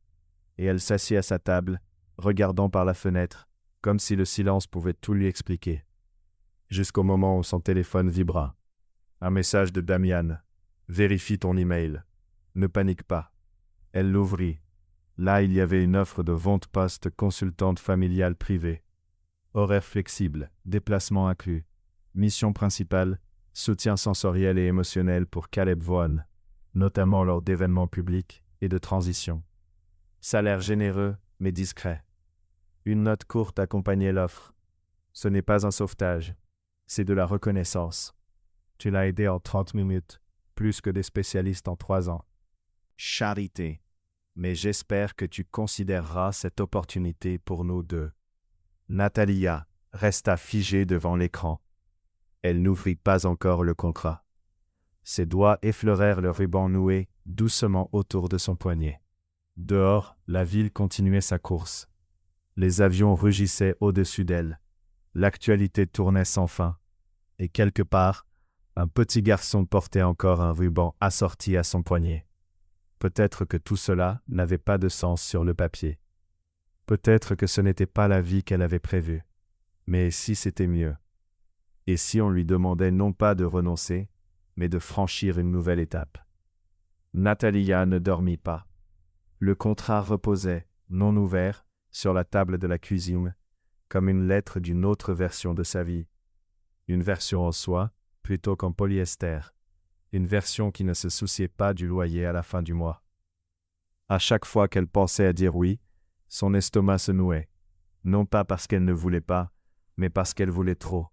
Et elle s'assit à sa table, regardant par la fenêtre, comme si le silence pouvait tout lui expliquer. Jusqu'au moment où son téléphone vibra. Un message de Damian. « Vérifie ton email. Ne panique pas. » Elle l'ouvrit. Là, il y avait une offre de vente poste consultante familiale privée. Horaire flexible, déplacement inclus. Mission principale, soutien sensoriel et émotionnel pour Caleb Vaughan, notamment lors d'événements publics et de transition. Salaire généreux, mais discret. Une note courte accompagnait l'offre. Ce n'est pas un sauvetage, c'est de la reconnaissance. Tu l'as aidé en 30 minutes, plus que des spécialistes en 3 ans. Charité. Mais j'espère que tu considéreras cette opportunité pour nous deux. Natalia resta figée devant l'écran. Elle n'ouvrit pas encore le contrat. Ses doigts effleurèrent le ruban noué doucement autour de son poignet. Dehors, la ville continuait sa course. Les avions rugissaient au-dessus d'elle. L'actualité tournait sans fin. Et quelque part, un petit garçon portait encore un ruban assorti à son poignet. Peut-être que tout cela n'avait pas de sens sur le papier. Peut-être que ce n'était pas la vie qu'elle avait prévue. Mais si c'était mieux? Et si on lui demandait non pas de renoncer, mais de franchir une nouvelle étape? Natalia ne dormit pas. Le contrat reposait, non ouvert, sur la table de la cuisine, comme une lettre d'une autre version de sa vie. Une version en soie, plutôt qu'en polyester. Une version qui ne se souciait pas du loyer à la fin du mois. À chaque fois qu'elle pensait à dire oui, son estomac se nouait. Non pas parce qu'elle ne voulait pas, mais parce qu'elle voulait trop.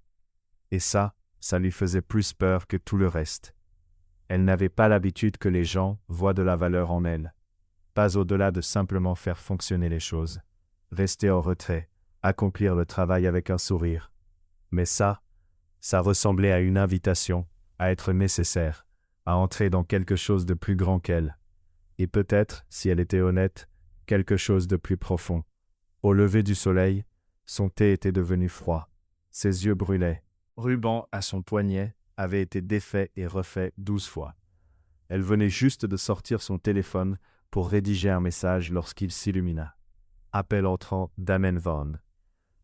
Et ça lui faisait plus peur que tout le reste. Elle n'avait pas l'habitude que les gens voient de la valeur en elle. Pas au-delà de simplement faire fonctionner les choses. Rester en retrait, accomplir le travail avec un sourire. Mais ça ressemblait à une invitation, à être nécessaire, à entrer dans quelque chose de plus grand qu'elle. Et peut-être, si elle était honnête, quelque chose de plus profond. Au lever du soleil, son thé était devenu froid. Ses yeux brûlaient. Ruban à son poignet avait été défait et refait 12 fois. Elle venait juste de sortir son téléphone pour rédiger un message lorsqu'il s'illumina. Appel entrant d'Amen Vaughan.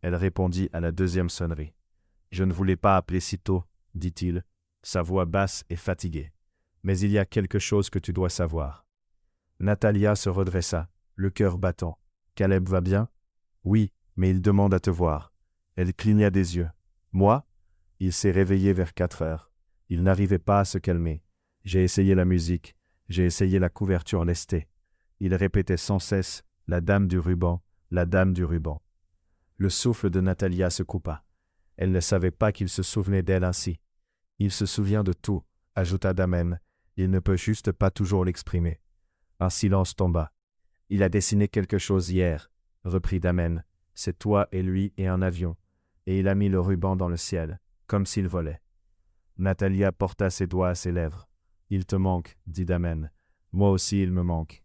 Elle répondit à la deuxième sonnerie. « Je ne voulais pas appeler si tôt, » dit-il, sa voix basse et fatiguée. « Mais il y a quelque chose que tu dois savoir. » Natalia se redressa, le cœur battant. « Caleb va bien ? » ?»« Oui, mais il demande à te voir. » Elle cligna des yeux. « Moi ? » Il s'est réveillé vers 4 heures. Il n'arrivait pas à se calmer. J'ai essayé la musique. J'ai essayé la couverture lestée. Il répétait sans cesse « La dame du ruban, la dame du ruban. » Le souffle de Natalia se coupa. Elle ne savait pas qu'il se souvenait d'elle ainsi. « Il se souvient de tout, » ajouta Damen. « Il ne peut juste pas toujours l'exprimer. » Un silence tomba. « Il a dessiné quelque chose hier, » reprit Damen. « C'est toi et lui et un avion. Et il a mis le ruban dans le ciel, comme s'il volait. » Natalia porta ses doigts à ses lèvres. « Il te manque, » dit Damen. « Moi aussi il me manque. »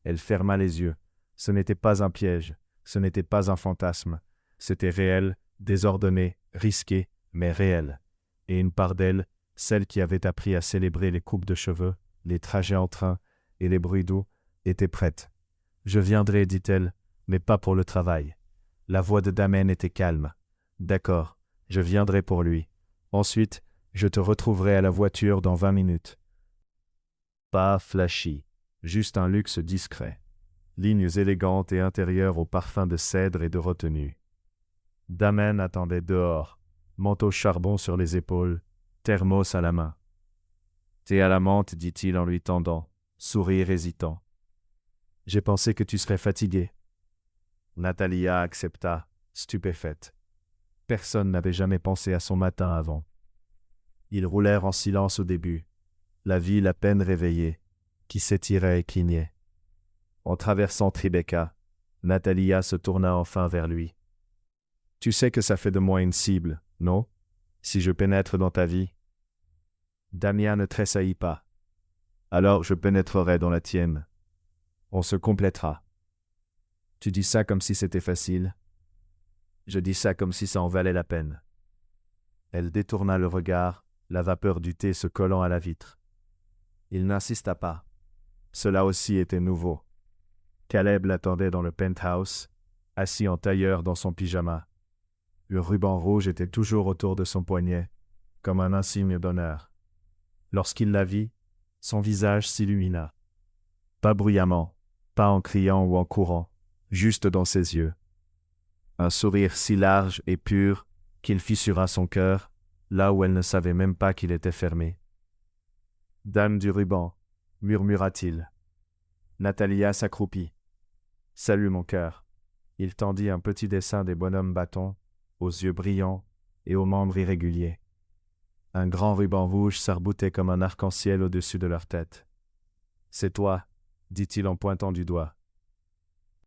Elle ferma les yeux. Ce n'était pas un piège, ce n'était pas un fantasme. C'était réel, désordonné, risqué, mais réel. Et une part d'elle, celle qui avait appris à célébrer les coupes de cheveux, les trajets en train et les bruits doux, était prête. « Je viendrai, dit-elle, mais pas pour le travail. » La voix de Damen était calme. « D'accord, je viendrai pour lui. Ensuite, je te retrouverai à la voiture dans 20 minutes. » Pas flashy, juste un luxe discret. Lignes élégantes et intérieures au parfum de cèdre et de retenue. Damen attendait dehors, manteau charbon sur les épaules, thermos à la main. T'es à la menthe, dit-il en lui tendant, sourire hésitant. J'ai pensé que tu serais fatigué. Natalia accepta, stupéfaite. Personne n'avait jamais pensé à son matin avant. Ils roulèrent en silence au début, la ville à peine réveillée, qui s'étirait et clignait. En traversant Tribeca, Natalia se tourna enfin vers lui. Tu sais que ça fait de moi une cible, non? Si je pénètre dans ta vie. Damien ne tressaillit pas. Alors je pénétrerai dans la tienne. On se complétera. Tu dis ça comme si c'était facile. Je dis ça comme si ça en valait la peine. Elle détourna le regard, la vapeur du thé se collant à la vitre. Il n'insista pas. Cela aussi était nouveau. Caleb l'attendait dans le penthouse, assis en tailleur dans son pyjama. Le ruban rouge était toujours autour de son poignet, comme un insigne d'honneur. Lorsqu'il la vit, son visage s'illumina. Pas bruyamment, pas en criant ou en courant, juste dans ses yeux. Un sourire si large et pur qu'il fissura son cœur, là où elle ne savait même pas qu'il était fermé. « Dame du ruban », murmura-t-il. Natalia s'accroupit. « Salut mon cœur. » Il tendit un petit dessin des bonhommes bâtons, aux yeux brillants et aux membres irréguliers. Un grand ruban rouge s'arc-boutait comme un arc-en-ciel au-dessus de leur tête. « C'est toi, » dit-il en pointant du doigt.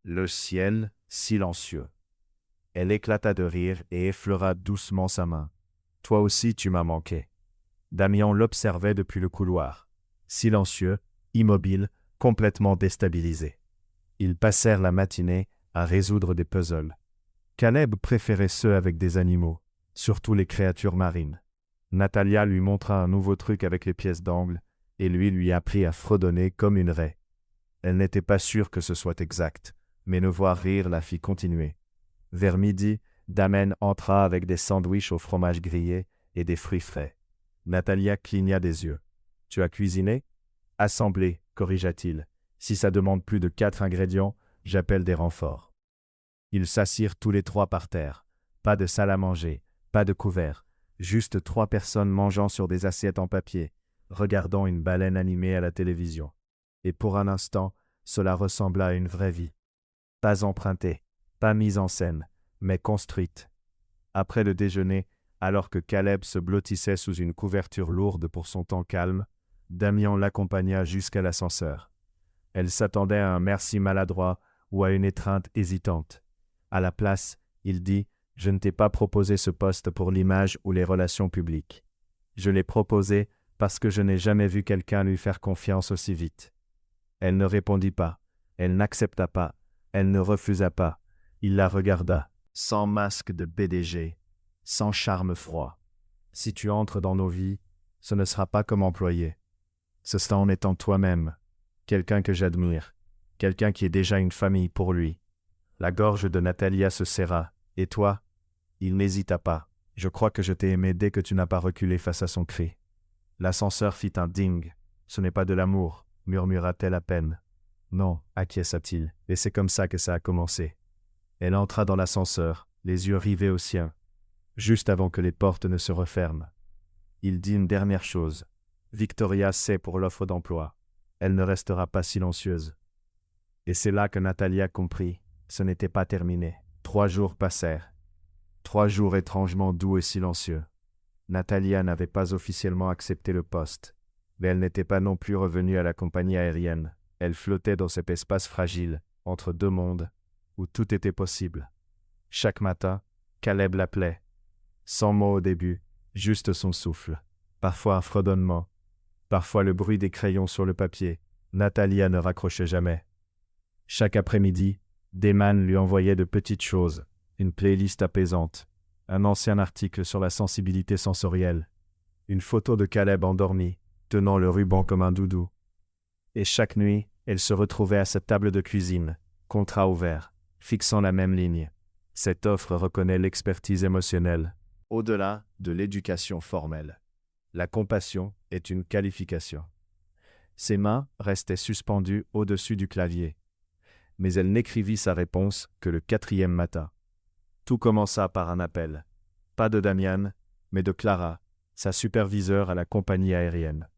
Le ciel, silencieux. Elle éclata de rire et effleura doucement sa main. « Toi aussi tu m'as manqué. » Damien l'observait depuis le couloir. Silencieux, immobile, complètement déstabilisé. Ils passèrent la matinée à résoudre des puzzles. Caleb préférait ceux avec des animaux, surtout les créatures marines. Natalia lui montra un nouveau truc avec les pièces d'angle, et lui apprit à fredonner comme une raie. Elle n'était pas sûre que ce soit exact, mais le voir rire la fit continuer. Vers midi, Damen entra avec des sandwichs au fromage grillé et des fruits frais. Natalia cligna des yeux. « Tu as cuisiné ?»« Assemblé, corrigea-t-il. Si ça demande plus de 4 ingrédients, j'appelle des renforts. » Ils s'assirent tous les trois par terre. Pas de salle à manger, pas de couvert. Juste 3 personnes mangeant sur des assiettes en papier, regardant une baleine animée à la télévision. Et pour un instant, cela ressembla à une vraie vie. Pas empruntée, pas mise en scène, mais construite. Après le déjeuner, alors que Caleb se blottissait sous une couverture lourde pour son temps calme, Damien l'accompagna jusqu'à l'ascenseur. Elle s'attendait à un merci maladroit ou à une étreinte hésitante. À la place, il dit « Je ne t'ai pas proposé ce poste pour l'image ou les relations publiques. Je l'ai proposé parce que je n'ai jamais vu quelqu'un lui faire confiance aussi vite. » Elle ne répondit pas, elle n'accepta pas, elle ne refusa pas. Il la regarda, sans masque de BDG, sans charme froid. « Si tu entres dans nos vies, ce ne sera pas comme employé. Ce sera en étant toi-même, quelqu'un que j'admire, quelqu'un qui est déjà une famille pour lui. » La gorge de Natalia se serra. « Et toi ?» Il n'hésita pas. « Je crois que je t'ai aimé dès que tu n'as pas reculé face à son cri. » L'ascenseur fit un ding. « Ce n'est pas de l'amour, » murmura-t-elle à peine. « Non, acquiesça-t-il, et c'est comme ça que ça a commencé. » Elle entra dans l'ascenseur, les yeux rivés au sien, juste avant que les portes ne se referment. Il dit une dernière chose. Victoria sait pour l'offre d'emploi. Elle ne restera pas silencieuse. Et c'est là que Natalia comprit. Ce n'était pas terminé. 3 jours passèrent. 3 jours étrangement doux et silencieux. Natalia n'avait pas officiellement accepté le poste, mais elle n'était pas non plus revenue à la compagnie aérienne. Elle flottait dans cet espace fragile, entre 2 mondes, où tout était possible. Chaque matin, Caleb l'appelait. Sans mots au début, juste son souffle. Parfois un fredonnement, parfois le bruit des crayons sur le papier. Natalia ne raccrochait jamais. Chaque après-midi, Damon lui envoyait de petites choses, une playlist apaisante, un ancien article sur la sensibilité sensorielle, une photo de Caleb endormi, tenant le ruban comme un doudou. Et chaque nuit, elle se retrouvait à sa table de cuisine, contrat ouvert, fixant la même ligne. Cette offre reconnaît l'expertise émotionnelle, au-delà de l'éducation formelle. La compassion est une qualification. Ses mains restaient suspendues au-dessus du clavier, mais elle n'écrivit sa réponse que le 4e matin. Tout commença par un appel. Pas de Damian, mais de Clara, sa superviseure à la compagnie aérienne.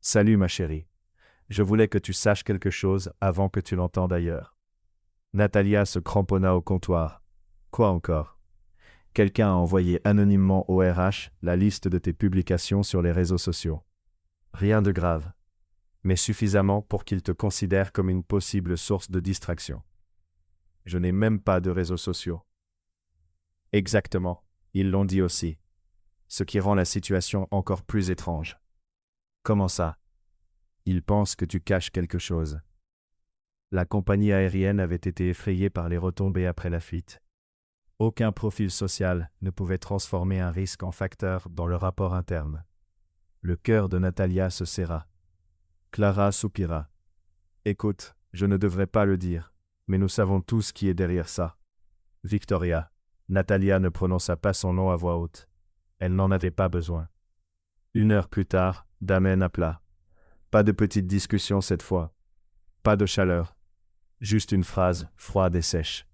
Salut ma chérie. Je voulais que tu saches quelque chose avant que tu l'entendes ailleurs. Natalia se cramponna au comptoir. Quoi encore? Quelqu'un a envoyé anonymement au RH la liste de tes publications sur les réseaux sociaux. Rien de grave, mais suffisamment pour qu'il te considère comme une possible source de distraction. Je n'ai même pas de réseaux sociaux. Exactement, ils l'ont dit aussi. Ce qui rend la situation encore plus étrange. Comment ça? Ils pensent que tu caches quelque chose. La compagnie aérienne avait été effrayée par les retombées après la fuite. Aucun profil social ne pouvait transformer un risque en facteur dans le rapport interne. Le cœur de Natalia se serra. Clara soupira. Écoute, je ne devrais pas le dire, mais nous savons tous qui est derrière ça. Victoria. Natalia ne prononça pas son nom à voix haute. Elle n'en avait pas besoin. 1 heure plus tard, Damien appela. Pas de petite discussion cette fois. Pas de chaleur. Juste une phrase, froide et sèche.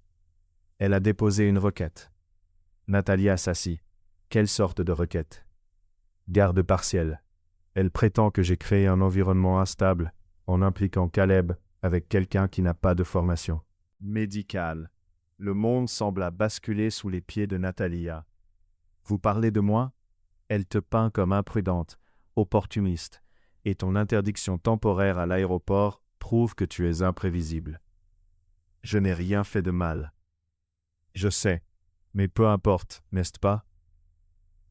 Elle a déposé une requête. Natalia s'assit. Quelle sorte de requête? Garde partielle. Elle prétend que j'ai créé un environnement instable, en impliquant Caleb avec quelqu'un qui n'a pas de formation médicale. Le monde sembla basculer sous les pieds de Natalia. Vous parlez de moi? Elle te peint comme imprudente, opportuniste, et ton interdiction temporaire à l'aéroport prouve que tu es imprévisible. Je n'ai rien fait de mal. Je sais, mais peu importe, n'est-ce pas?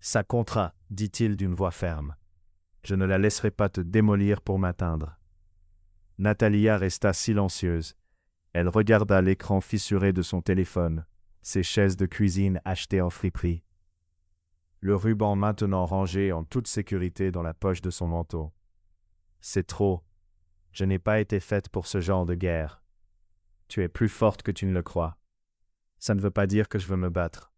Ça comptera, dit-il d'une voix ferme. Je ne la laisserai pas te démolir pour m'atteindre. Natalia resta silencieuse. Elle regarda l'écran fissuré de son téléphone, ses chaises de cuisine achetées en friperie. Le ruban maintenant rangé en toute sécurité dans la poche de son manteau. C'est trop. Je n'ai pas été faite pour ce genre de guerre. Tu es plus forte que tu ne le crois. Ça ne veut pas dire que je veux me battre.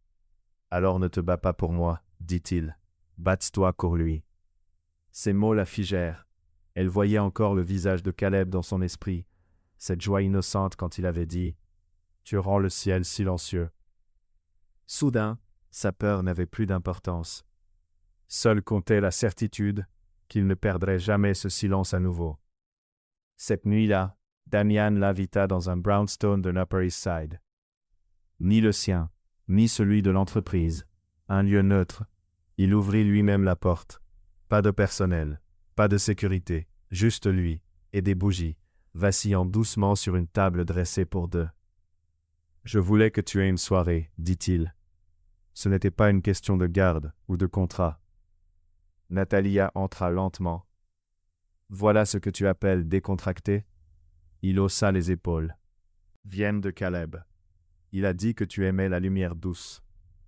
Alors ne te bats pas pour moi, dit-il. Batte-toi pour lui. Ces mots la figèrent. Elle voyait encore le visage de Caleb dans son esprit, cette joie innocente quand il avait dit « Tu rends le ciel silencieux ». Soudain, sa peur n'avait plus d'importance. Seule comptait la certitude qu'il ne perdrait jamais ce silence à nouveau. Cette nuit-là, Damian l'invita dans un brownstone de l'Upper East Side. Ni le sien, ni celui de l'entreprise. Un lieu neutre. Il ouvrit lui-même la porte. Pas de personnel, pas de sécurité, juste lui, et des bougies, vacillant doucement sur une table dressée pour deux. « Je voulais que tu aies une soirée, dit-il. Ce n'était pas une question de garde ou de contrat. » Natalia entra lentement. « Voilà ce que tu appelles décontracté ?» Il haussa les épaules. « Vienne de Caleb. Il a dit que tu aimais la lumière douce. »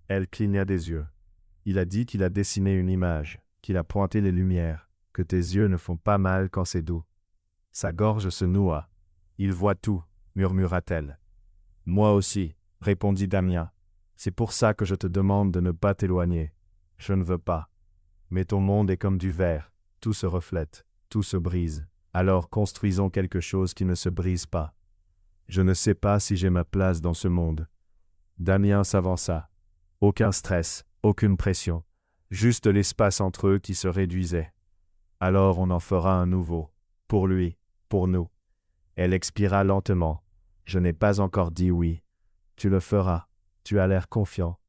Elle cligna des yeux. « Il a dit qu'il a dessiné une image, qu'il a pointé les lumières, que tes yeux ne font pas mal quand c'est doux. » Sa gorge se noua. « Il voit tout, » murmura-t-elle. « Moi aussi, » répondit Damien. « C'est pour ça que je te demande de ne pas t'éloigner. Je ne veux pas. Mais ton monde est comme du verre, tout se reflète, tout se brise. Alors construisons quelque chose qui ne se brise pas. Je ne sais pas si j'ai ma place dans ce monde. » Damien s'avança. Aucun stress, aucune pression, juste l'espace entre eux qui se réduisait. Alors on en fera un nouveau, pour lui, pour nous. Elle expira lentement. Je n'ai pas encore dit oui. Tu le feras. Tu as l'air confiant.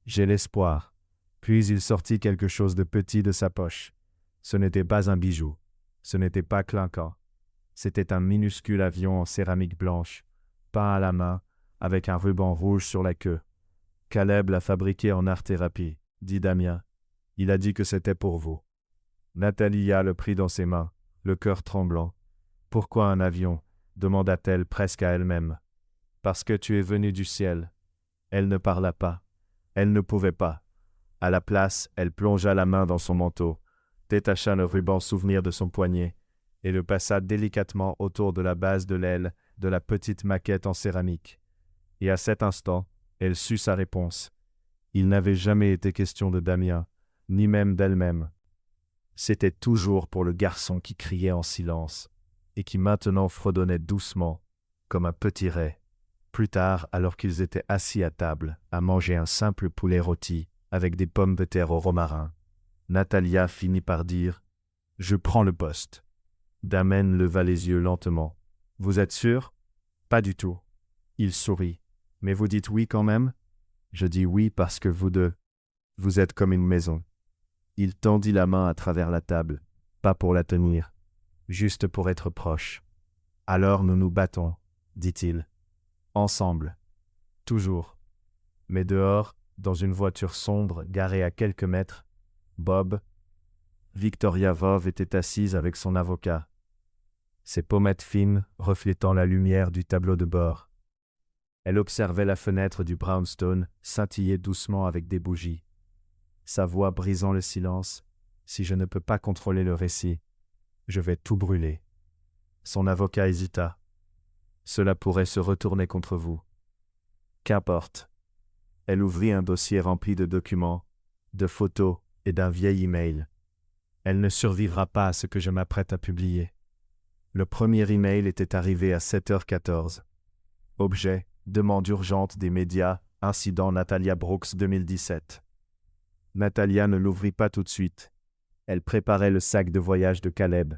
J'ai l'espoir. Puis il sortit quelque chose de petit de sa poche. Ce n'était pas un bijou. Ce n'était pas clinquant. C'était un minuscule avion en céramique blanche, peint à la main, avec un ruban rouge sur la queue. Caleb l'a fabriqué en art-thérapie, dit Damien. Il a dit que c'était pour vous. Natalia le prit dans ses mains, le cœur tremblant. Pourquoi un avion? Demanda-t-elle presque à elle-même. Parce que tu es venu du ciel. Elle ne parla pas. Elle ne pouvait pas. À la place, elle plongea la main dans son manteau, détacha le ruban souvenir de son poignet et le passa délicatement autour de la base de l'aile de la petite maquette en céramique. Et à cet instant, elle sut sa réponse. Il n'avait jamais été question de Damien, ni même d'elle-même. C'était toujours pour le garçon qui criait en silence, et qui maintenant fredonnait doucement, comme un petit ray. Plus tard, alors qu'ils étaient assis à table, à manger un simple poulet rôti, avec des pommes de terre au romarin, Natalia finit par dire « Je prends le poste. Damien leva les yeux lentement. Vous êtes sûr? Pas du tout. Il sourit. Mais vous dites oui quand même? Je dis oui parce que vous deux, vous êtes comme une maison. Il tendit la main à travers la table, pas pour la tenir, juste pour être proche. Alors nous nous battons, dit-il. Ensemble. Toujours. Mais dehors, dans une voiture sombre garée à quelques mètres, Bob, Victoria Vove était assise avec son avocat, ses pommettes fines reflétant la lumière du tableau de bord. Elle observait la fenêtre du brownstone scintiller doucement avec des bougies. Sa voix brisant le silence. Si je ne peux pas contrôler le récit, je vais tout brûler. Son avocat hésita. Cela pourrait se retourner contre vous. Qu'importe. Elle ouvrit un dossier rempli de documents, de photos et d'un vieil email. Elle ne survivra pas à ce que je m'apprête à publier. Le premier email était arrivé à 7h14. Objet, demande urgente des médias, incident Natalia Brooks 2017. Natalia ne l'ouvrit pas tout de suite. Elle préparait le sac de voyage de Caleb.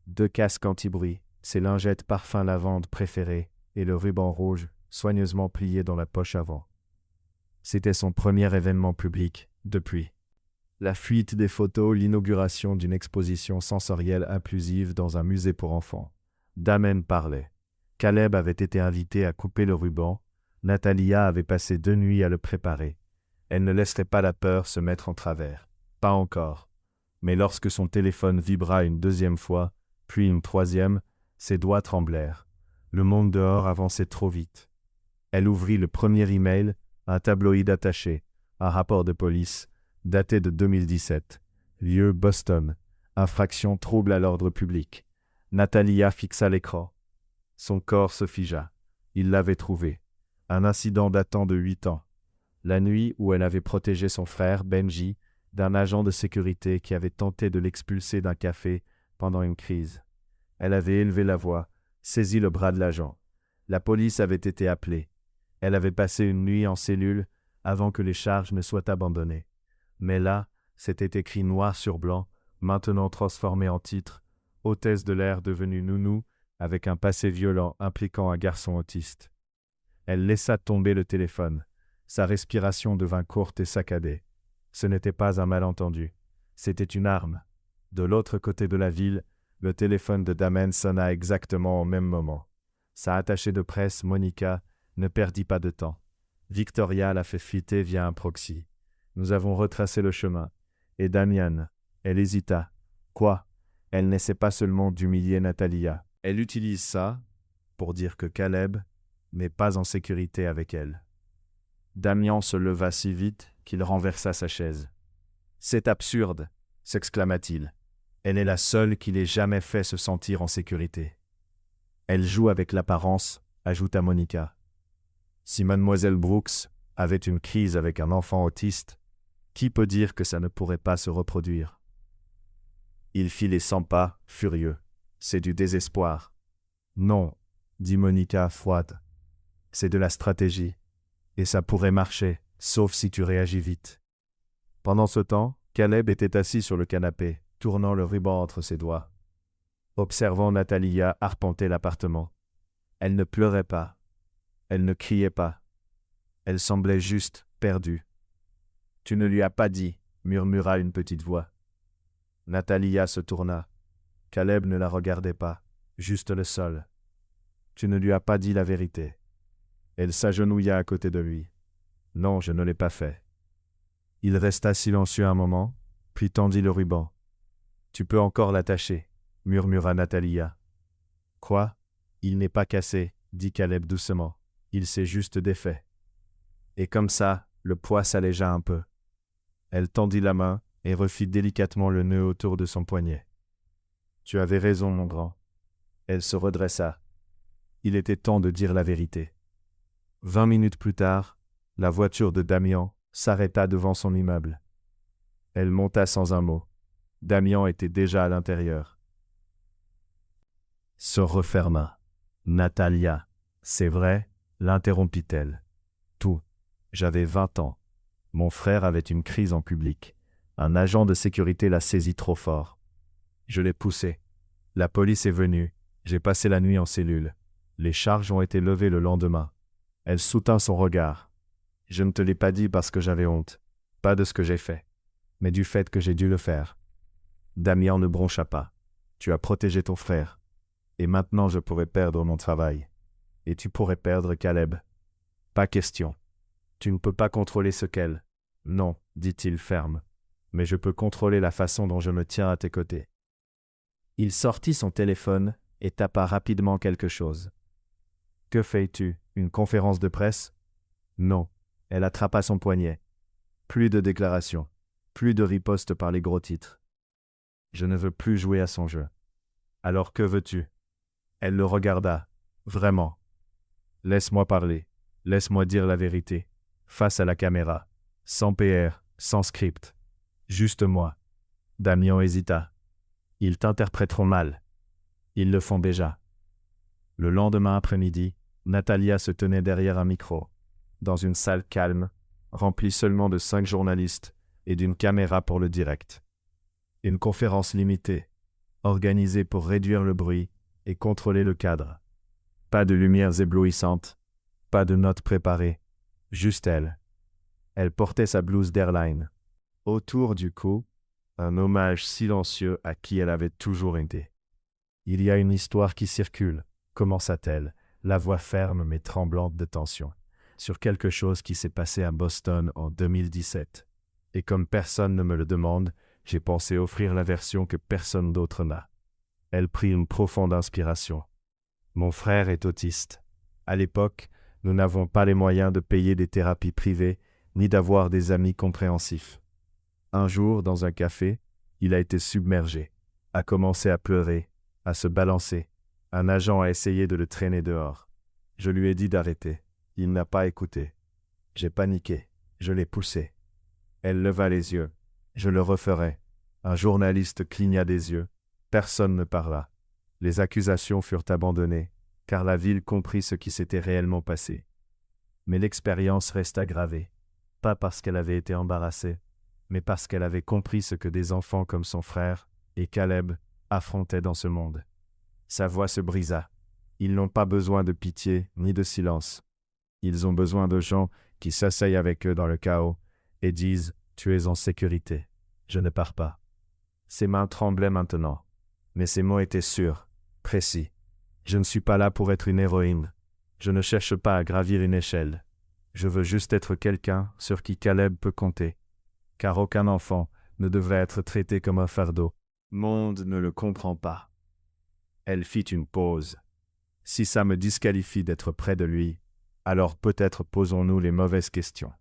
2 casques anti-bruit, ses lingettes parfum lavande préférées et le ruban rouge soigneusement plié dans la poche avant. C'était son premier événement public, depuis. La fuite des photos, l'inauguration d'une exposition sensorielle inclusive dans un musée pour enfants. Damien parlait. Caleb avait été invité à couper le ruban. Natalia avait passé 2 nuits à le préparer. Elle ne laisserait pas la peur se mettre en travers. Pas encore. Mais lorsque son téléphone vibra une 2e fois, puis une 3e, ses doigts tremblèrent. Le monde dehors avançait trop vite. Elle ouvrit le premier email, un tabloïd attaché, un rapport de police, daté de 2017. Lieu Boston. Infraction trouble à l'ordre public. Natalia fixa l'écran. Son corps se figea. Il l'avait trouvé. Un incident datant de 8 ans. La nuit où elle avait protégé son frère, Benji, d'un agent de sécurité qui avait tenté de l'expulser d'un café pendant une crise. Elle avait élevé la voix, saisi le bras de l'agent. La police avait été appelée. Elle avait passé une nuit en cellule avant que les charges ne soient abandonnées. Mais là, c'était écrit noir sur blanc, maintenant transformé en titre, hôtesse de l'air devenue nounou, avec un passé violent impliquant un garçon autiste. Elle laissa tomber le téléphone. Sa respiration devint courte et saccadée. Ce n'était pas un malentendu. C'était une arme. De l'autre côté de la ville, le téléphone de Damien sonna exactement au même moment. Sa attachée de presse, Monica, ne perdit pas de temps. Victoria l'a fait fuiter via un proxy. Nous avons retracé le chemin. Et Damien, elle hésita. Quoi? Elle n'essaie pas seulement d'humilier Natalia. Elle utilise ça pour dire que Caleb n'est pas en sécurité avec elle. Damien se leva si vite qu'il renversa sa chaise. « C'est absurde !» s'exclama-t-il. « Elle est la seule qui l'ait jamais fait se sentir en sécurité. » « Elle joue avec l'apparence », ajouta Monica. « Si Mademoiselle Brooks avait une crise avec un enfant autiste, qui peut dire que ça ne pourrait pas se reproduire ?» Il fit les 100 pas, furieux. « C'est du désespoir. »« Non, » dit Monica froide. « C'est de la stratégie. Et ça pourrait marcher, sauf si tu réagis vite. » Pendant ce temps, Caleb était assis sur le canapé, tournant le ruban entre ses doigts. Observant Natalia arpenter l'appartement. Elle ne pleurait pas. Elle ne criait pas. Elle semblait juste perdue. « Tu ne lui as pas dit, » murmura une petite voix. Natalia se tourna. Caleb ne la regardait pas, juste le sol. « Tu ne lui as pas dit la vérité. » Elle s'agenouilla à côté de lui. « Non, je ne l'ai pas fait. » Il resta silencieux un moment, puis tendit le ruban. « Tu peux encore l'attacher, » murmura Natalia. « Quoi? Il n'est pas cassé, » dit Caleb doucement. « Il s'est juste défait. » Et comme ça, le poids s'allégea un peu. Elle tendit la main et refit délicatement le nœud autour de son poignet. « Tu avais raison, mon grand. » Elle se redressa. Il était temps de dire la vérité. 20 minutes plus tard, la voiture de Damien s'arrêta devant son immeuble. Elle monta sans un mot. Damien était déjà à l'intérieur. Se referma. Natalia, c'est vrai, l'interrompit-elle. Tout. J'avais 20 ans. Mon frère avait une crise en public. Un agent de sécurité l'a saisi trop fort. Je l'ai poussé. La police est venue. J'ai passé la nuit en cellule. Les charges ont été levées le lendemain. Elle soutint son regard. Je ne te l'ai pas dit parce que j'avais honte. Pas de ce que j'ai fait, mais du fait que j'ai dû le faire. Damian ne broncha pas. Tu as protégé ton frère. Et maintenant je pourrais perdre mon travail. Et tu pourrais perdre Caleb. Pas question. Tu ne peux pas contrôler ce qu'elle. Non, dit-il ferme. Mais je peux contrôler la façon dont je me tiens à tes côtés. Il sortit son téléphone et tapa rapidement quelque chose. Que fais-tu? Une conférence de presse? Non. Elle attrapa son poignet. Plus de déclarations. Plus de riposte par les gros titres. Je ne veux plus jouer à son jeu. Alors que veux-tu? Elle le regarda. Vraiment. Laisse-moi parler. Laisse-moi dire la vérité. Face à la caméra. Sans PR, sans script. Juste moi. Damian hésita. Ils t'interpréteront mal. Ils le font déjà. Le lendemain après-midi, Natalia se tenait derrière un micro, dans une salle calme, remplie seulement de 5 journalistes et d'une caméra pour le direct. Une conférence limitée, organisée pour réduire le bruit et contrôler le cadre. Pas de lumières éblouissantes, pas de notes préparées, juste elle. Elle portait sa blouse d'airline. Autour du cou, un hommage silencieux à qui elle avait toujours été. Il y a une histoire qui circule, commença-t-elle, la voix ferme mais tremblante de tension, sur quelque chose qui s'est passé à Boston en 2017. Et comme personne ne me le demande, j'ai pensé offrir la version que personne d'autre n'a. Elle prit une profonde inspiration. Mon frère est autiste. À l'époque, nous n'avons pas les moyens de payer des thérapies privées, ni d'avoir des amis compréhensifs. Un jour, dans un café, il a été submergé, a commencé à pleurer, à se balancer. Un agent a essayé de le traîner dehors. Je lui ai dit d'arrêter. Il n'a pas écouté. J'ai paniqué. Je l'ai poussé. Elle leva les yeux. Je le referai. Un journaliste cligna des yeux. Personne ne parla. Les accusations furent abandonnées, car la ville comprit ce qui s'était réellement passé. Mais l'expérience resta gravée, pas parce qu'elle avait été embarrassée, mais parce qu'elle avait compris ce que des enfants comme son frère et Caleb affrontaient dans ce monde. Sa voix se brisa. Ils n'ont pas besoin de pitié ni de silence. Ils ont besoin de gens qui s'asseyent avec eux dans le chaos et disent « Tu es en sécurité. Je ne pars pas. » Ses mains tremblaient maintenant, mais ses mots étaient sûrs, précis. Je ne suis pas là pour être une héroïne. Je ne cherche pas à gravir une échelle. Je veux juste être quelqu'un sur qui Caleb peut compter. Car aucun enfant ne devrait être traité comme un fardeau. Monde ne le comprend pas. Elle fit une pause. Si ça me disqualifie d'être près de lui, alors peut-être posons-nous les mauvaises questions.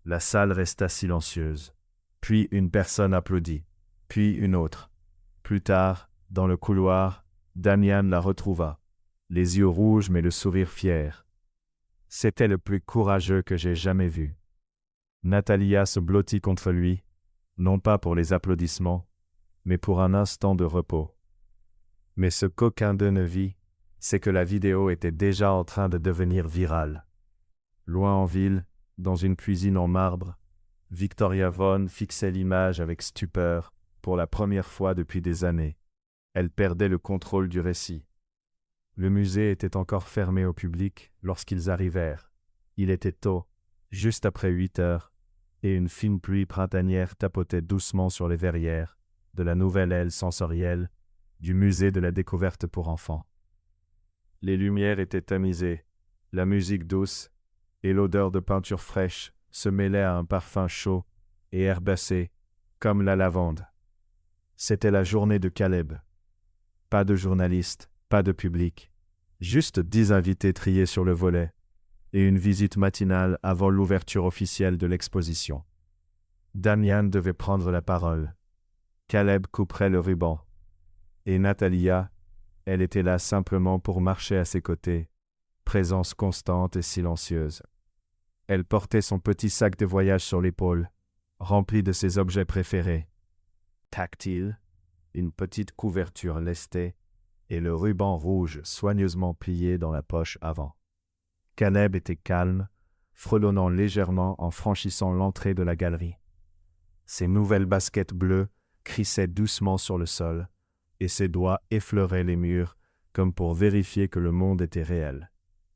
La salle resta silencieuse. Puis une personne applaudit, puis une autre. Plus tard, dans le couloir, Damian la retrouva, les yeux rouges mais le sourire fier. C'était le plus courageux que j'ai jamais vu. Natalia se blottit contre lui, non pas pour les applaudissements, mais pour un instant de repos. Mais ce qu'aucun d'eux ne vit, c'est que la vidéo était déjà en train de devenir virale. Loin en ville, dans une cuisine en marbre, Victoria Vaughn fixait l'image avec stupeur, pour la première fois depuis des années. Elle perdait le contrôle du récit. Le musée était encore fermé au public lorsqu'ils arrivèrent. Il était tôt, juste après 8 heures, et une fine pluie printanière tapotait doucement sur les verrières de la nouvelle aile sensorielle du musée de la découverte pour enfants. Les lumières étaient tamisées, la musique douce et l'odeur de peinture fraîche se mêlaient à un parfum chaud et herbacé, comme la lavande. C'était la journée de Caleb. Pas de journalistes, pas de public, juste 10 invités triés sur le volet, et une visite matinale avant l'ouverture officielle de l'exposition. Damian devait prendre la parole. Caleb couperait le ruban. Et Natalia, elle était là simplement pour marcher à ses côtés, présence constante et silencieuse. Elle portait son petit sac de voyage sur l'épaule, rempli de ses objets préférés. Tactile, une petite couverture lestée et le ruban rouge soigneusement plié dans la poche avant. Caleb était calme, fredonnant légèrement en franchissant l'entrée de la galerie. Ses nouvelles baskets bleues crissaient doucement sur le sol, et ses doigts effleuraient les murs, comme pour vérifier que le monde était réel.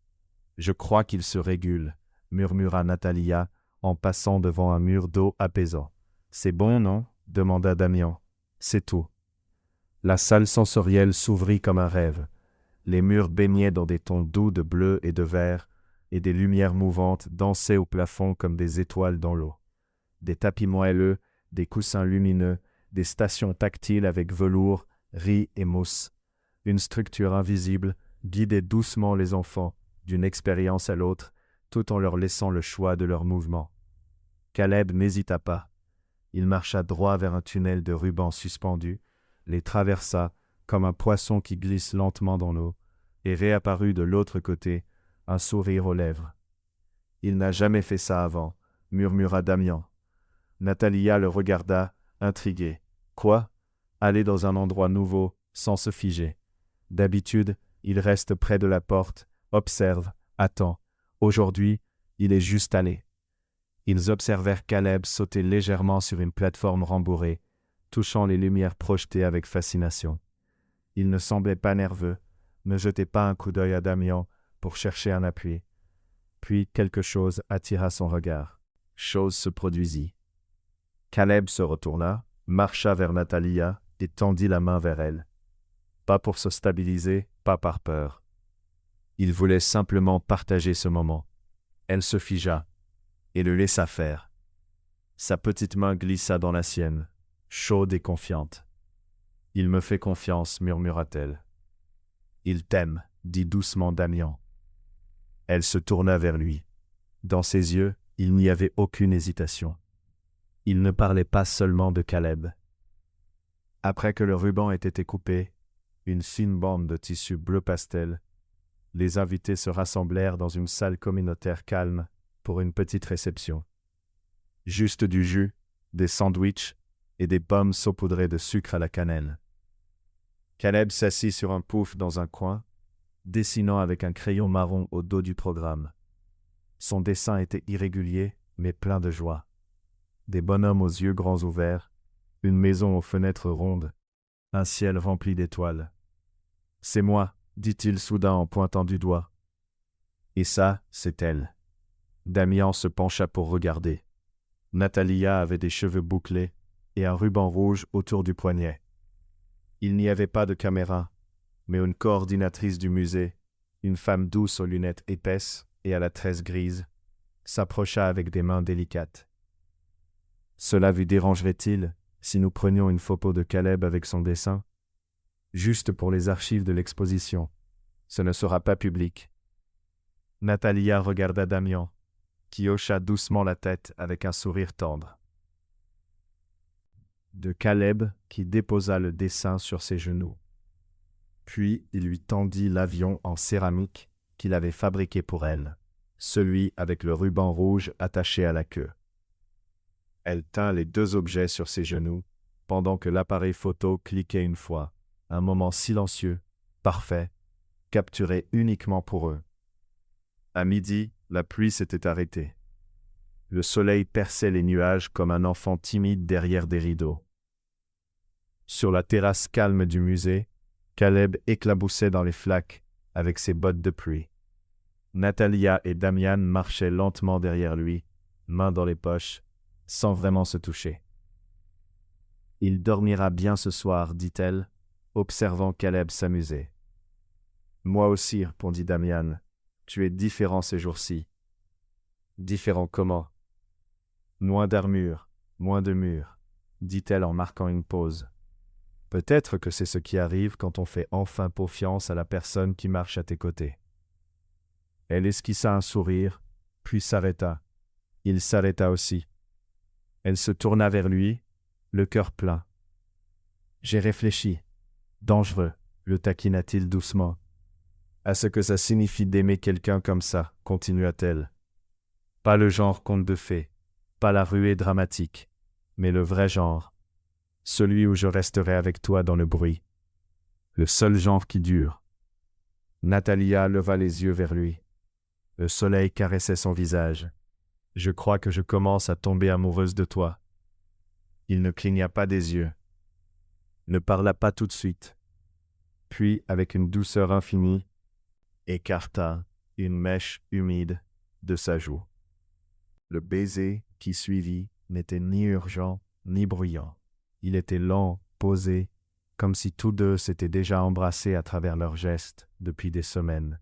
« Je crois qu'il se régule, » murmura Natalia, en passant devant un mur d'eau apaisant. « C'est bon, non ?» demanda Damian. « C'est tout. » La salle sensorielle s'ouvrit comme un rêve. Les murs baignaient dans des tons doux de bleu et de vert, et des lumières mouvantes dansaient au plafond comme des étoiles dans l'eau. Des tapis moelleux, des coussins lumineux, des stations tactiles avec velours, riz et mousse. Une structure invisible guidait doucement les enfants d'une expérience à l'autre, tout en leur laissant le choix de leurs mouvements. Caleb n'hésita pas. Il marcha droit vers un tunnel de rubans suspendus, les traversa comme un poisson qui glisse lentement dans l'eau, et réapparut de l'autre côté, un sourire aux lèvres. « Il n'a jamais fait ça avant, » murmura Damian. Natalia le regarda, intriguée. « Quoi ? Aller dans un endroit nouveau, sans se figer. D'habitude, il reste près de la porte, observe, attend. Aujourd'hui, il est juste allé. » Ils observèrent Caleb sauter légèrement sur une plateforme rembourrée, touchant les lumières projetées avec fascination. Il ne semblait pas nerveux, ne jetait pas un coup d'œil à Damian pour chercher un appui. Puis quelque chose attira son regard. Chose se produisit. Caleb se retourna, marcha vers Natalia et tendit la main vers elle. Pas pour se stabiliser, pas par peur. Il voulait simplement partager ce moment. Elle se figea et le laissa faire. Sa petite main glissa dans la sienne, chaude et confiante. « Il me fait confiance, » murmura-t-elle. « Il t'aime, » dit doucement Damian. Elle se tourna vers lui. Dans ses yeux, il n'y avait aucune hésitation. Il ne parlait pas seulement de Caleb. Après que le ruban ait été coupé, une fine bande de tissu bleu pastel, les invités se rassemblèrent dans une salle communautaire calme pour une petite réception. Juste du jus, des sandwichs et des pommes saupoudrées de sucre à la cannelle. Caleb s'assit sur un pouf dans un coin, dessinant avec un crayon marron au dos du programme. Son dessin était irrégulier, mais plein de joie. Des bonhommes aux yeux grands ouverts, une maison aux fenêtres rondes, un ciel rempli d'étoiles. « C'est moi, » dit-il soudain en pointant du doigt. « Et ça, c'est elle. » Damian se pencha pour regarder. Natalia avait des cheveux bouclés et un ruban rouge autour du poignet. Il n'y avait pas de caméra, mais une coordinatrice du musée, une femme douce aux lunettes épaisses et à la tresse grise, s'approcha avec des mains délicates. « Cela vous dérangerait-il si nous prenions une photo de Caleb avec son dessin ? Juste pour les archives de l'exposition. Ce ne sera pas public. » Natalia regarda Damian, qui hocha doucement la tête avec un sourire tendre. De Caleb qui déposa le dessin sur ses genoux. Puis il lui tendit l'avion en céramique qu'il avait fabriqué pour elle, celui avec le ruban rouge attaché à la queue. Elle tint les deux objets sur ses genoux, pendant que l'appareil photo cliquait une fois, un moment silencieux, parfait, capturé uniquement pour eux. À midi, la pluie s'était arrêtée. Le soleil perçait les nuages comme un enfant timide derrière des rideaux. Sur la terrasse calme du musée, Caleb éclaboussait dans les flaques avec ses bottes de pluie. Natalia et Damian marchaient lentement derrière lui, mains dans les poches, sans vraiment se toucher. « Il dormira bien ce soir, » dit-elle, observant Caleb s'amuser. « Moi aussi, » répondit Damian. « Tu es différent ces jours-ci. » « Différent comment ? » « Moins d'armure, moins de murs, » dit-elle en marquant une pause. Peut-être que c'est ce qui arrive quand on fait enfin confiance à la personne qui marche à tes côtés. Elle esquissa un sourire, puis s'arrêta. Il s'arrêta aussi. Elle se tourna vers lui, le cœur plein. « J'ai réfléchi. Dangereux, » le taquina-t-il doucement. « À ce que ça signifie d'aimer quelqu'un comme ça, » continua-t-elle. « Pas le genre conte de fées, pas la ruée dramatique, mais le vrai genre. Celui où je resterai avec toi dans le bruit. Le seul genre qui dure. » Natalia leva les yeux vers lui. Le soleil caressait son visage. « Je crois que je commence à tomber amoureuse de toi. » Il ne cligna pas des yeux. « ne parla pas tout de suite. Puis, avec une douceur infinie, écarta une mèche humide de sa joue. Le baiser qui suivit n'était ni urgent ni bruyant. Il était lent, posé, comme si tous deux s'étaient déjà embrassés à travers leurs gestes depuis des semaines.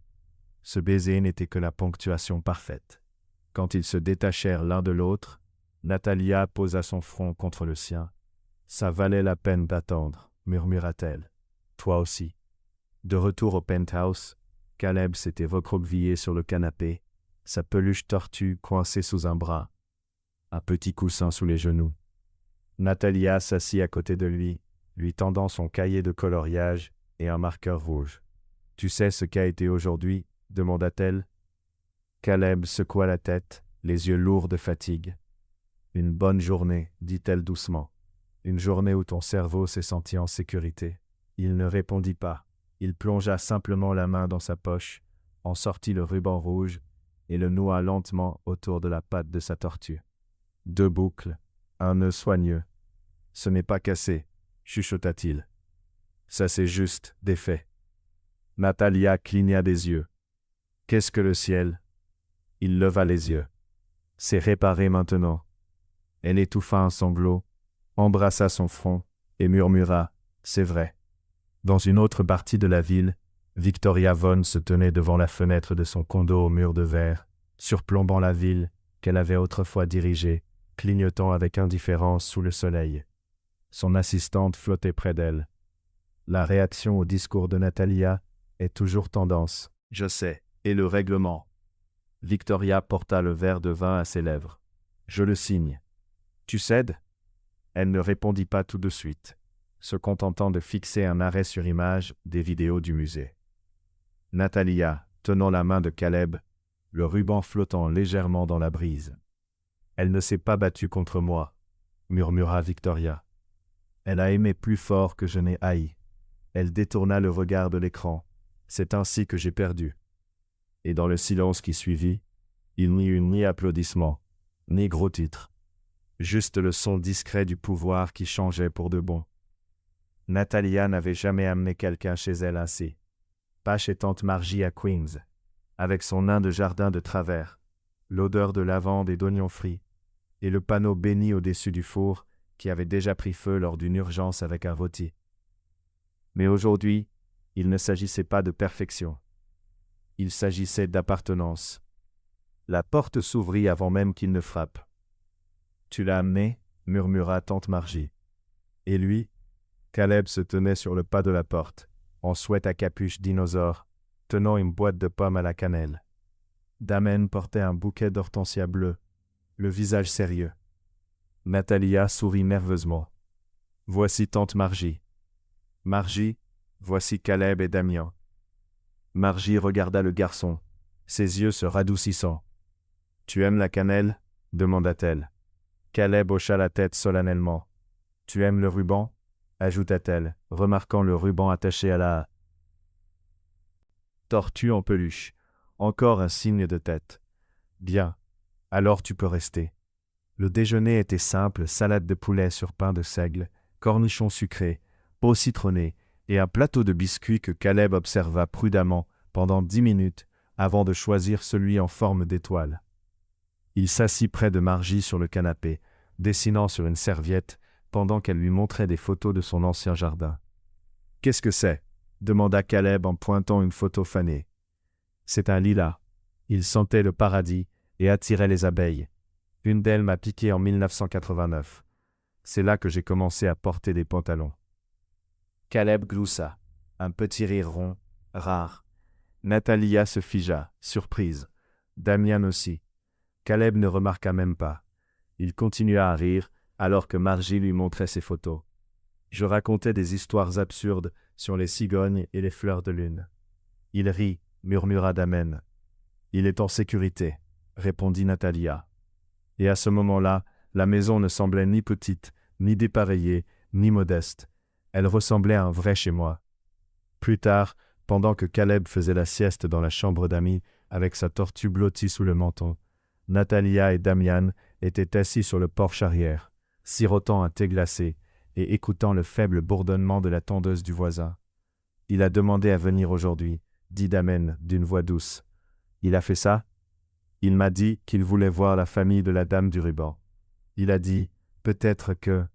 Ce baiser n'était que la ponctuation parfaite. Quand ils se détachèrent l'un de l'autre, Natalia posa son front contre le sien. « Ça valait la peine d'attendre, » murmura-t-elle. « Toi aussi. » De retour au penthouse, Caleb s'était recroquevillé sur le canapé, sa peluche tortue coincée sous un bras, un petit coussin sous les genoux. Natalia s'assit à côté de lui tendant son cahier de coloriage et un marqueur rouge. « Tu sais ce qu'a été aujourd'hui ?» demanda-t-elle. Caleb secoua la tête, les yeux lourds de fatigue. « Une bonne journée, dit-elle doucement. Une journée où ton cerveau s'est senti en sécurité. » Il ne répondit pas. Il plongea simplement la main dans sa poche, en sortit le ruban rouge et le noua lentement autour de la patte de sa tortue. 2 boucles, un nœud soigneux. « Ce n'est pas cassé, » chuchota-t-il. « Ça c'est juste défait. » Natalia cligna des yeux. « Qu'est-ce que le ciel ?» Il leva les yeux. « C'est réparé maintenant. » Elle étouffa un sanglot, embrassa son front et murmura « C'est vrai. » Dans une autre partie de la ville, Victoria Vaughn se tenait devant la fenêtre de son condo au mur de verre, surplombant la ville qu'elle avait autrefois dirigée, clignotant avec indifférence sous le soleil. Son assistante flottait près d'elle. La réaction au discours de Natalia est toujours tendance. « Je sais. Et le règlement ?» Victoria porta le verre de vin à ses lèvres. « Je le signe. »« Tu cèdes ?» Elle ne répondit pas tout de suite, se contentant de fixer un arrêt sur image des vidéos du musée. Natalia, tenant la main de Caleb, le ruban flottant légèrement dans la brise. « Elle ne s'est pas battue contre moi, » murmura Victoria. « Elle a aimé plus fort que je n'ai haï. » Elle détourna le regard de l'écran. « C'est ainsi que j'ai perdu. » Et dans le silence qui suivit, il n'y eut ni applaudissements, ni gros titres. Juste le son discret du pouvoir qui changeait pour de bon. Natalia n'avait jamais amené quelqu'un chez elle ainsi. Pas chez tante Margie à Queens, avec son nain de jardin de travers, l'odeur de lavande et d'oignons frits, et le panneau béni au-dessus du four qui avait déjà pris feu lors d'une urgence avec un rôti. Mais aujourd'hui, il ne s'agissait pas de perfection. Il s'agissait d'appartenance. La porte s'ouvrit avant même qu'il ne frappe. « Tu l'as amené ?» murmura tante Margie. Et lui, Caleb se tenait sur le pas de la porte, en sweat à capuche dinosaure, tenant une boîte de pommes à la cannelle. Damen portait un bouquet d'hortensias bleues, le visage sérieux. Natalia sourit nerveusement. « Voici tante Margie. »« Margie, voici Caleb et Damien. » Margie regarda le garçon, ses yeux se radoucissant. « Tu aimes la cannelle ?» demanda-t-elle. Caleb hocha la tête solennellement. « Tu aimes le ruban ?» ajouta-t-elle, remarquant le ruban attaché à la tortue en peluche. Encore un signe de tête. « Bien, alors tu peux rester. » Le déjeuner était simple, salade de poulet sur pain de seigle, cornichons sucrés, peau citronnée et un plateau de biscuits que Caleb observa prudemment pendant 10 minutes avant de choisir celui en forme d'étoile. Il s'assit près de Margie sur le canapé, dessinant sur une serviette pendant qu'elle lui montrait des photos de son ancien jardin. « Qu'est-ce que c'est ?» demanda Caleb en pointant une photo fanée. « C'est un lilas. Il sentait le paradis et attirait les abeilles. Une d'elles m'a piqué en 1989. C'est là que j'ai commencé à porter des pantalons. » Caleb gloussa, un petit rire rond, rare. Natalia se figea, surprise. Damien aussi. Caleb ne remarqua même pas. Il continua à rire, alors que Margie lui montrait ses photos. Je racontais des histoires absurdes sur les cigognes et les fleurs de lune. Il rit, murmura Damen. Il est en sécurité, répondit Natalia. Et à ce moment-là, la maison ne semblait ni petite, ni dépareillée, ni modeste. Elle ressemblait à un vrai chez moi. Plus tard, pendant que Caleb faisait la sieste dans la chambre d'amis avec sa tortue blottie sous le menton, Natalia et Damian étaient assis sur le porche arrière, sirotant un thé glacé et écoutant le faible bourdonnement de la tondeuse du voisin. « Il a demandé à venir aujourd'hui, » dit Damen d'une voix douce. « Il a fait ça? Il m'a dit qu'il voulait voir la famille de la dame du ruban. Il a dit, peut-être que...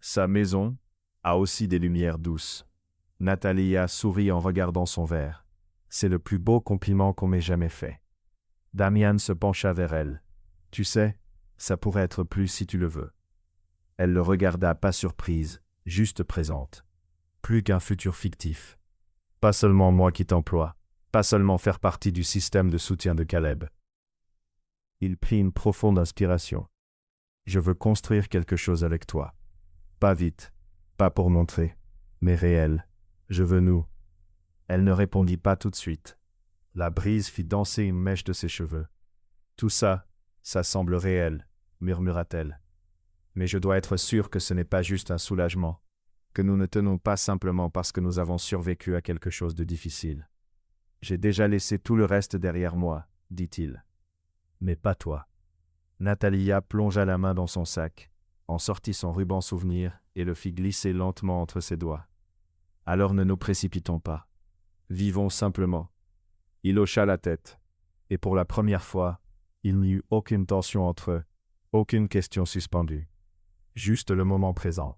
Sa maison a aussi des lumières douces. » Natalia sourit en regardant son verre. « C'est le plus beau compliment qu'on m'ait jamais fait. » Damian se pencha vers elle. « Tu sais, ça pourrait être plus si tu le veux. » Elle le regarda pas surprise, juste présente. Plus qu'un futur fictif. Pas seulement moi qui t'emploie, pas seulement faire partie du système de soutien de Caleb. Il prit une profonde inspiration. « Je veux construire quelque chose avec toi. Pas vite, pas pour montrer, mais réel. Je veux nous. » Elle ne répondit pas tout de suite. La brise fit danser une mèche de ses cheveux. « Tout ça, ça semble réel, » murmura-t-elle. « Mais je dois être sûr que ce n'est pas juste un soulagement, que nous ne tenons pas simplement parce que nous avons survécu à quelque chose de difficile. J'ai déjà laissé tout le reste derrière moi, dit-il. Mais pas toi. » Natalia plongea la main dans son sac, en sortit son ruban souvenir et le fit glisser lentement entre ses doigts. « Alors ne nous précipitons pas. Vivons simplement. » Il hocha la tête, et pour la première fois, il n'y eut aucune tension entre eux, aucune question suspendue. Juste le moment présent.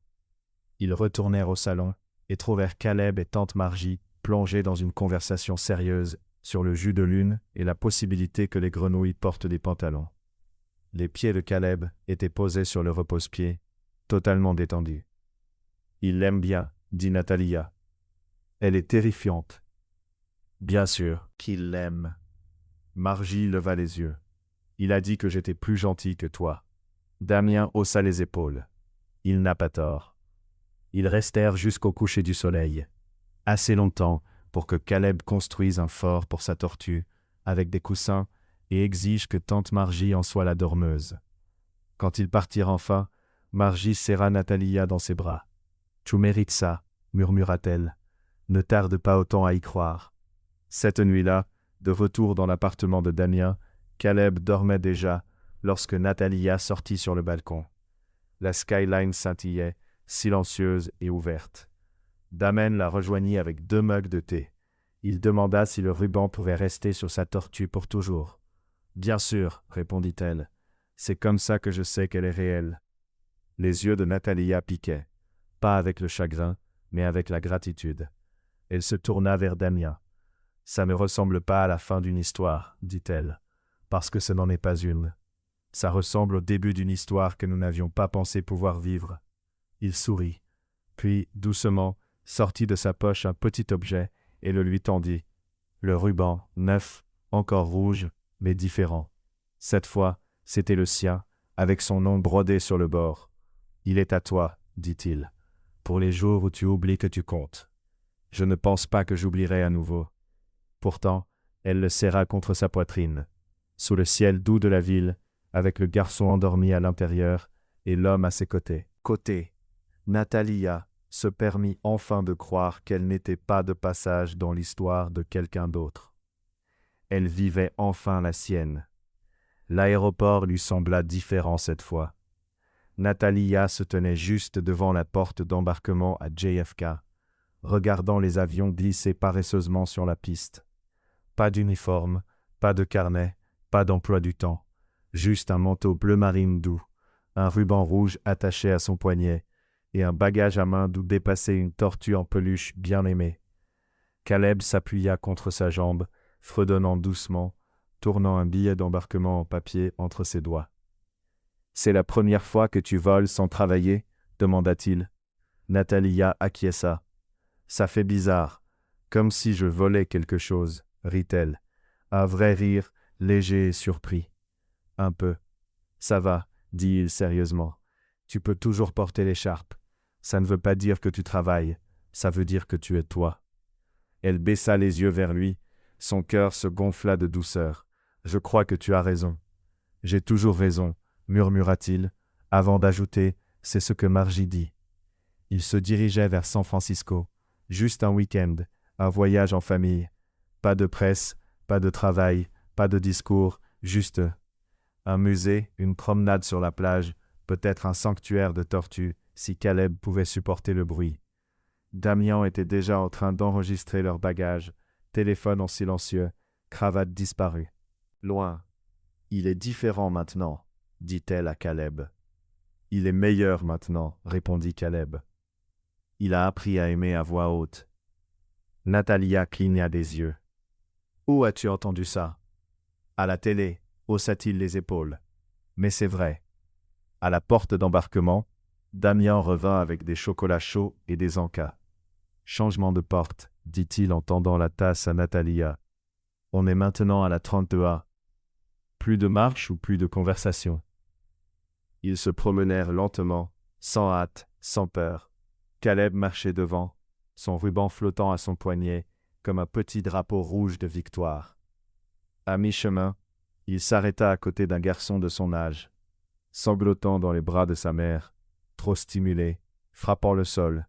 Ils retournèrent au salon et trouvèrent Caleb et tante Margie plongés dans une conversation sérieuse sur le jus de lune et la possibilité que les grenouilles portent des pantalons. Les pieds de Caleb étaient posés sur le repose-pied, totalement détendus. « Il l'aime bien, » dit Natalia. « Elle est terrifiante. » « Bien sûr qu'il l'aime. » Margie leva les yeux. « Il a dit que j'étais plus gentil que toi. » Damien haussa les épaules. Il n'a pas tort. Ils restèrent jusqu'au coucher du soleil, assez longtemps pour que Caleb construise un fort pour sa tortue, avec des coussins, et exige que tante Margie en soit la dormeuse. Quand ils partirent enfin, Margie serra Natalia dans ses bras. « Tu mérites ça, » murmura-t-elle. « Ne tarde pas autant à y croire. » Cette nuit-là, de retour dans l'appartement de Damien, Caleb dormait déjà lorsque Natalia sortit sur le balcon. La skyline scintillait, silencieuse et ouverte. Damen la rejoignit avec 2 mugs de thé. Il demanda si le ruban pouvait rester sur sa tortue pour toujours. « Bien sûr, » répondit-elle. « C'est comme ça que je sais qu'elle est réelle. » Les yeux de Natalia piquaient, pas avec le chagrin, mais avec la gratitude. Elle se tourna vers Damien. « Ça ne ressemble pas à la fin d'une histoire, » dit-elle, « parce que ce n'en est pas une. Ça ressemble au début d'une histoire que nous n'avions pas pensé pouvoir vivre. » Il sourit, puis, doucement, sortit de sa poche un petit objet et le lui tendit. Le ruban, neuf, encore rouge, mais différent. Cette fois, c'était le sien, avec son nom brodé sur le bord. « Il est à toi, » dit-il, « pour les jours où tu oublies que tu comptes. Je ne pense pas que j'oublierai à nouveau. » Pourtant, elle le serra contre sa poitrine. Sous le ciel doux de la ville, avec le garçon endormi à l'intérieur et l'homme à ses côtés. Natalia se permit enfin de croire qu'elle n'était pas de passage dans l'histoire de quelqu'un d'autre. Elle vivait enfin la sienne. L'aéroport lui sembla différent cette fois. Natalia se tenait juste devant la porte d'embarquement à JFK, regardant les avions glisser paresseusement sur la piste. Pas d'uniforme, pas de carnet, pas d'emploi du temps, juste un manteau bleu marine doux, un ruban rouge attaché à son poignet et un bagage à main d'où dépassait une tortue en peluche bien aimée. Caleb s'appuya contre sa jambe, fredonnant doucement, tournant un billet d'embarquement en papier entre ses doigts. « C'est la première fois que tu voles sans travailler ?» demanda-t-il. Natalia acquiesça. « Ça fait bizarre, comme si je volais quelque chose. » rit-elle, un vrai rire, léger et surpris. « Un peu. »« Ça va, » dit-il sérieusement. « Tu peux toujours porter l'écharpe. Ça ne veut pas dire que tu travailles, ça veut dire que tu es toi. » Elle baissa les yeux vers lui, son cœur se gonfla de douceur. « Je crois que tu as raison. »« J'ai toujours raison, » murmura-t-il, avant d'ajouter « C'est ce que Margie dit. » Il se dirigeait vers San Francisco, juste un week-end, un voyage en famille. Pas de presse, pas de travail, pas de discours, juste un musée, une promenade sur la plage, peut-être un sanctuaire de tortues, si Caleb pouvait supporter le bruit. Damian était déjà en train d'enregistrer leurs bagages, téléphone en silencieux, cravate disparue. Loin. Il est différent maintenant, dit-elle à Caleb. Il est meilleur maintenant, répondit Caleb. Il a appris à aimer à voix haute. Natalia cligna des yeux. Où as-tu entendu ça? À la télé, haussa-t-il les épaules. Mais c'est vrai. À la porte d'embarquement, Damian revint avec des chocolats chauds et des encas. Changement de porte, dit-il en tendant la tasse à Natalia. On est maintenant à la 32A. Plus de marche ou plus de conversation? Ils se promenèrent lentement, sans hâte, sans peur. Caleb marchait devant, son ruban flottant à son poignet, comme un petit drapeau rouge de victoire. À mi-chemin, il s'arrêta à côté d'un garçon de son âge, sanglotant dans les bras de sa mère, trop stimulé, frappant le sol.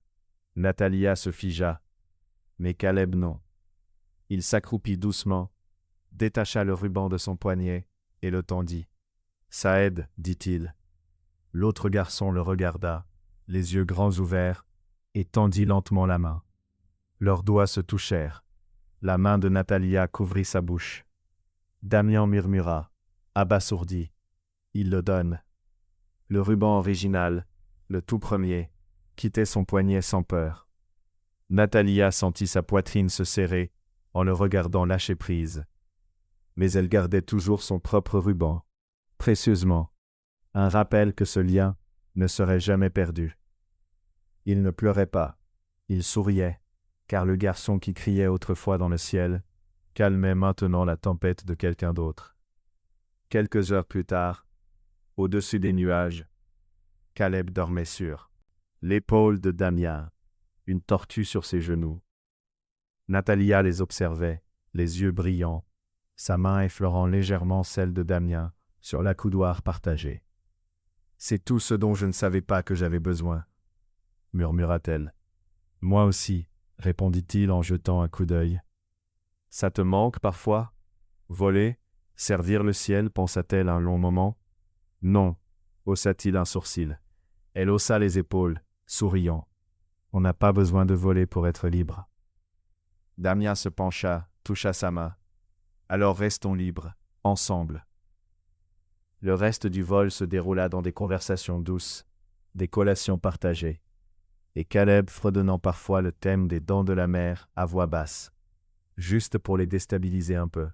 Natalia se figea, mais Caleb non. Il s'accroupit doucement, détacha le ruban de son poignet et le tendit. « Ça aide, dit-il. » L'autre garçon le regarda, les yeux grands ouverts, et tendit lentement la main. Leurs doigts se touchèrent. La main de Natalia couvrit sa bouche. Damian murmura, abasourdi. Il le donne. Le ruban original, le tout premier, quittait son poignet sans peur. Natalia sentit sa poitrine se serrer en le regardant lâcher prise. Mais elle gardait toujours son propre ruban, précieusement, un rappel que ce lien ne serait jamais perdu. Il ne pleurait pas, il souriait, car le garçon qui criait autrefois dans le ciel calmait maintenant la tempête de quelqu'un d'autre. Quelques heures plus tard, au-dessus des nuages, Caleb dormait sur l'épaule de Damian, une tortue sur ses genoux. Natalia les observait, les yeux brillants, sa main effleurant légèrement celle de Damian sur l'accoudoir partagé. « C'est tout ce dont je ne savais pas que j'avais besoin, » murmura-t-elle. « Moi aussi, » répondit-il en jetant un coup d'œil. « Ça te manque parfois? Voler? Servir le ciel, pensa-t-elle un long moment. « Non, » haussa-t-il un sourcil. Elle haussa les épaules, souriant. « On n'a pas besoin de voler pour être libre. » Damian se pencha, toucha sa main. « Alors restons libres, ensemble. » Le reste du vol se déroula dans des conversations douces, des collations partagées, et Caleb fredonnant parfois le thème des dents de la mer à voix basse, juste pour les déstabiliser un peu.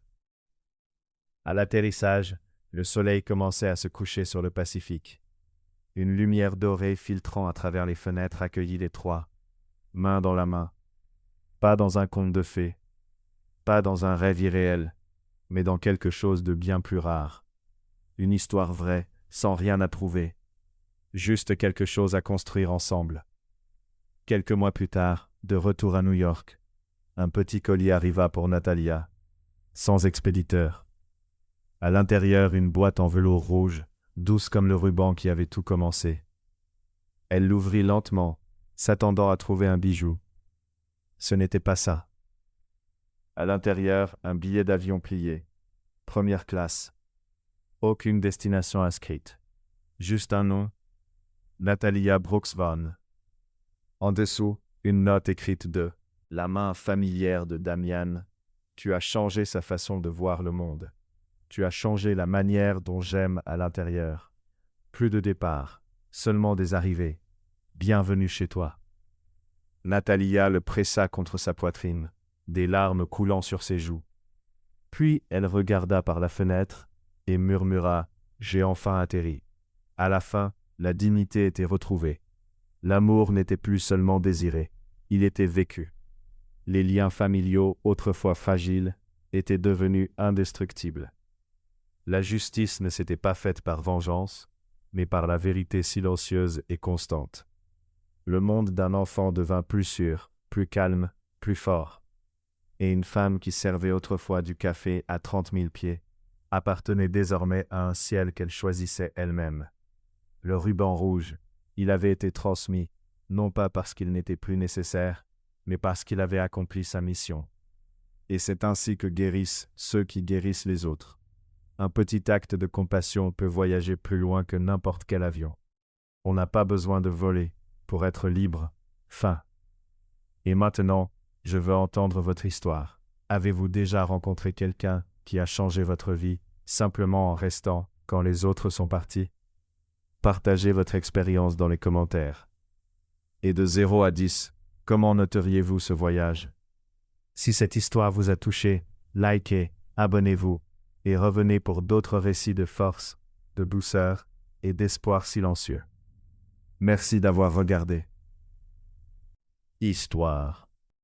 À l'atterrissage, le soleil commençait à se coucher sur le Pacifique. Une lumière dorée filtrant à travers les fenêtres accueillit les trois, main dans la main. Pas dans un conte de fées, pas dans un rêve irréel, mais dans quelque chose de bien plus rare. Une histoire vraie, sans rien à prouver. Juste quelque chose à construire ensemble. Quelques mois plus tard, de retour à New York, un petit colis arriva pour Natalia, sans expéditeur. À l'intérieur, une boîte en velours rouge, douce comme le ruban qui avait tout commencé. Elle l'ouvrit lentement, s'attendant à trouver un bijou. Ce n'était pas ça. À l'intérieur, un billet d'avion plié. Première classe. Aucune destination inscrite. Juste un nom. Natalia Brooks-Vaughan. En dessous, une note écrite de la main familière de Damian. Tu as changé sa façon de voir le monde. Tu as changé la manière dont j'aime à l'intérieur. Plus de départ, seulement des arrivées. Bienvenue chez toi. Natalia le pressa contre sa poitrine, des larmes coulant sur ses joues. Puis elle regarda par la fenêtre et murmura « J'ai enfin atterri ». À la fin, la dignité était retrouvée. L'amour n'était plus seulement désiré, il était vécu. Les liens familiaux, autrefois fragiles, étaient devenus indestructibles. La justice ne s'était pas faite par vengeance, mais par la vérité silencieuse et constante. Le monde d'un enfant devint plus sûr, plus calme, plus fort. Et une femme qui servait autrefois du café à 30 000 pieds appartenait désormais à un ciel qu'elle choisissait elle-même. Le ruban rouge, il avait été transmis, non pas parce qu'il n'était plus nécessaire, mais parce qu'il avait accompli sa mission. Et c'est ainsi que guérissent ceux qui guérissent les autres. Un petit acte de compassion peut voyager plus loin que n'importe quel avion. On n'a pas besoin de voler, pour être libre. Fin. Et maintenant, je veux entendre votre histoire. Avez-vous déjà rencontré quelqu'un qui a changé votre vie, simplement en restant quand les autres sont partis? Partagez votre expérience dans les commentaires. Et de 0 à 10, comment noteriez-vous ce voyage? Si cette histoire vous a touché, likez, abonnez-vous, et revenez pour d'autres récits de force, de douceur et d'espoir silencieux. Merci d'avoir regardé. Histoire.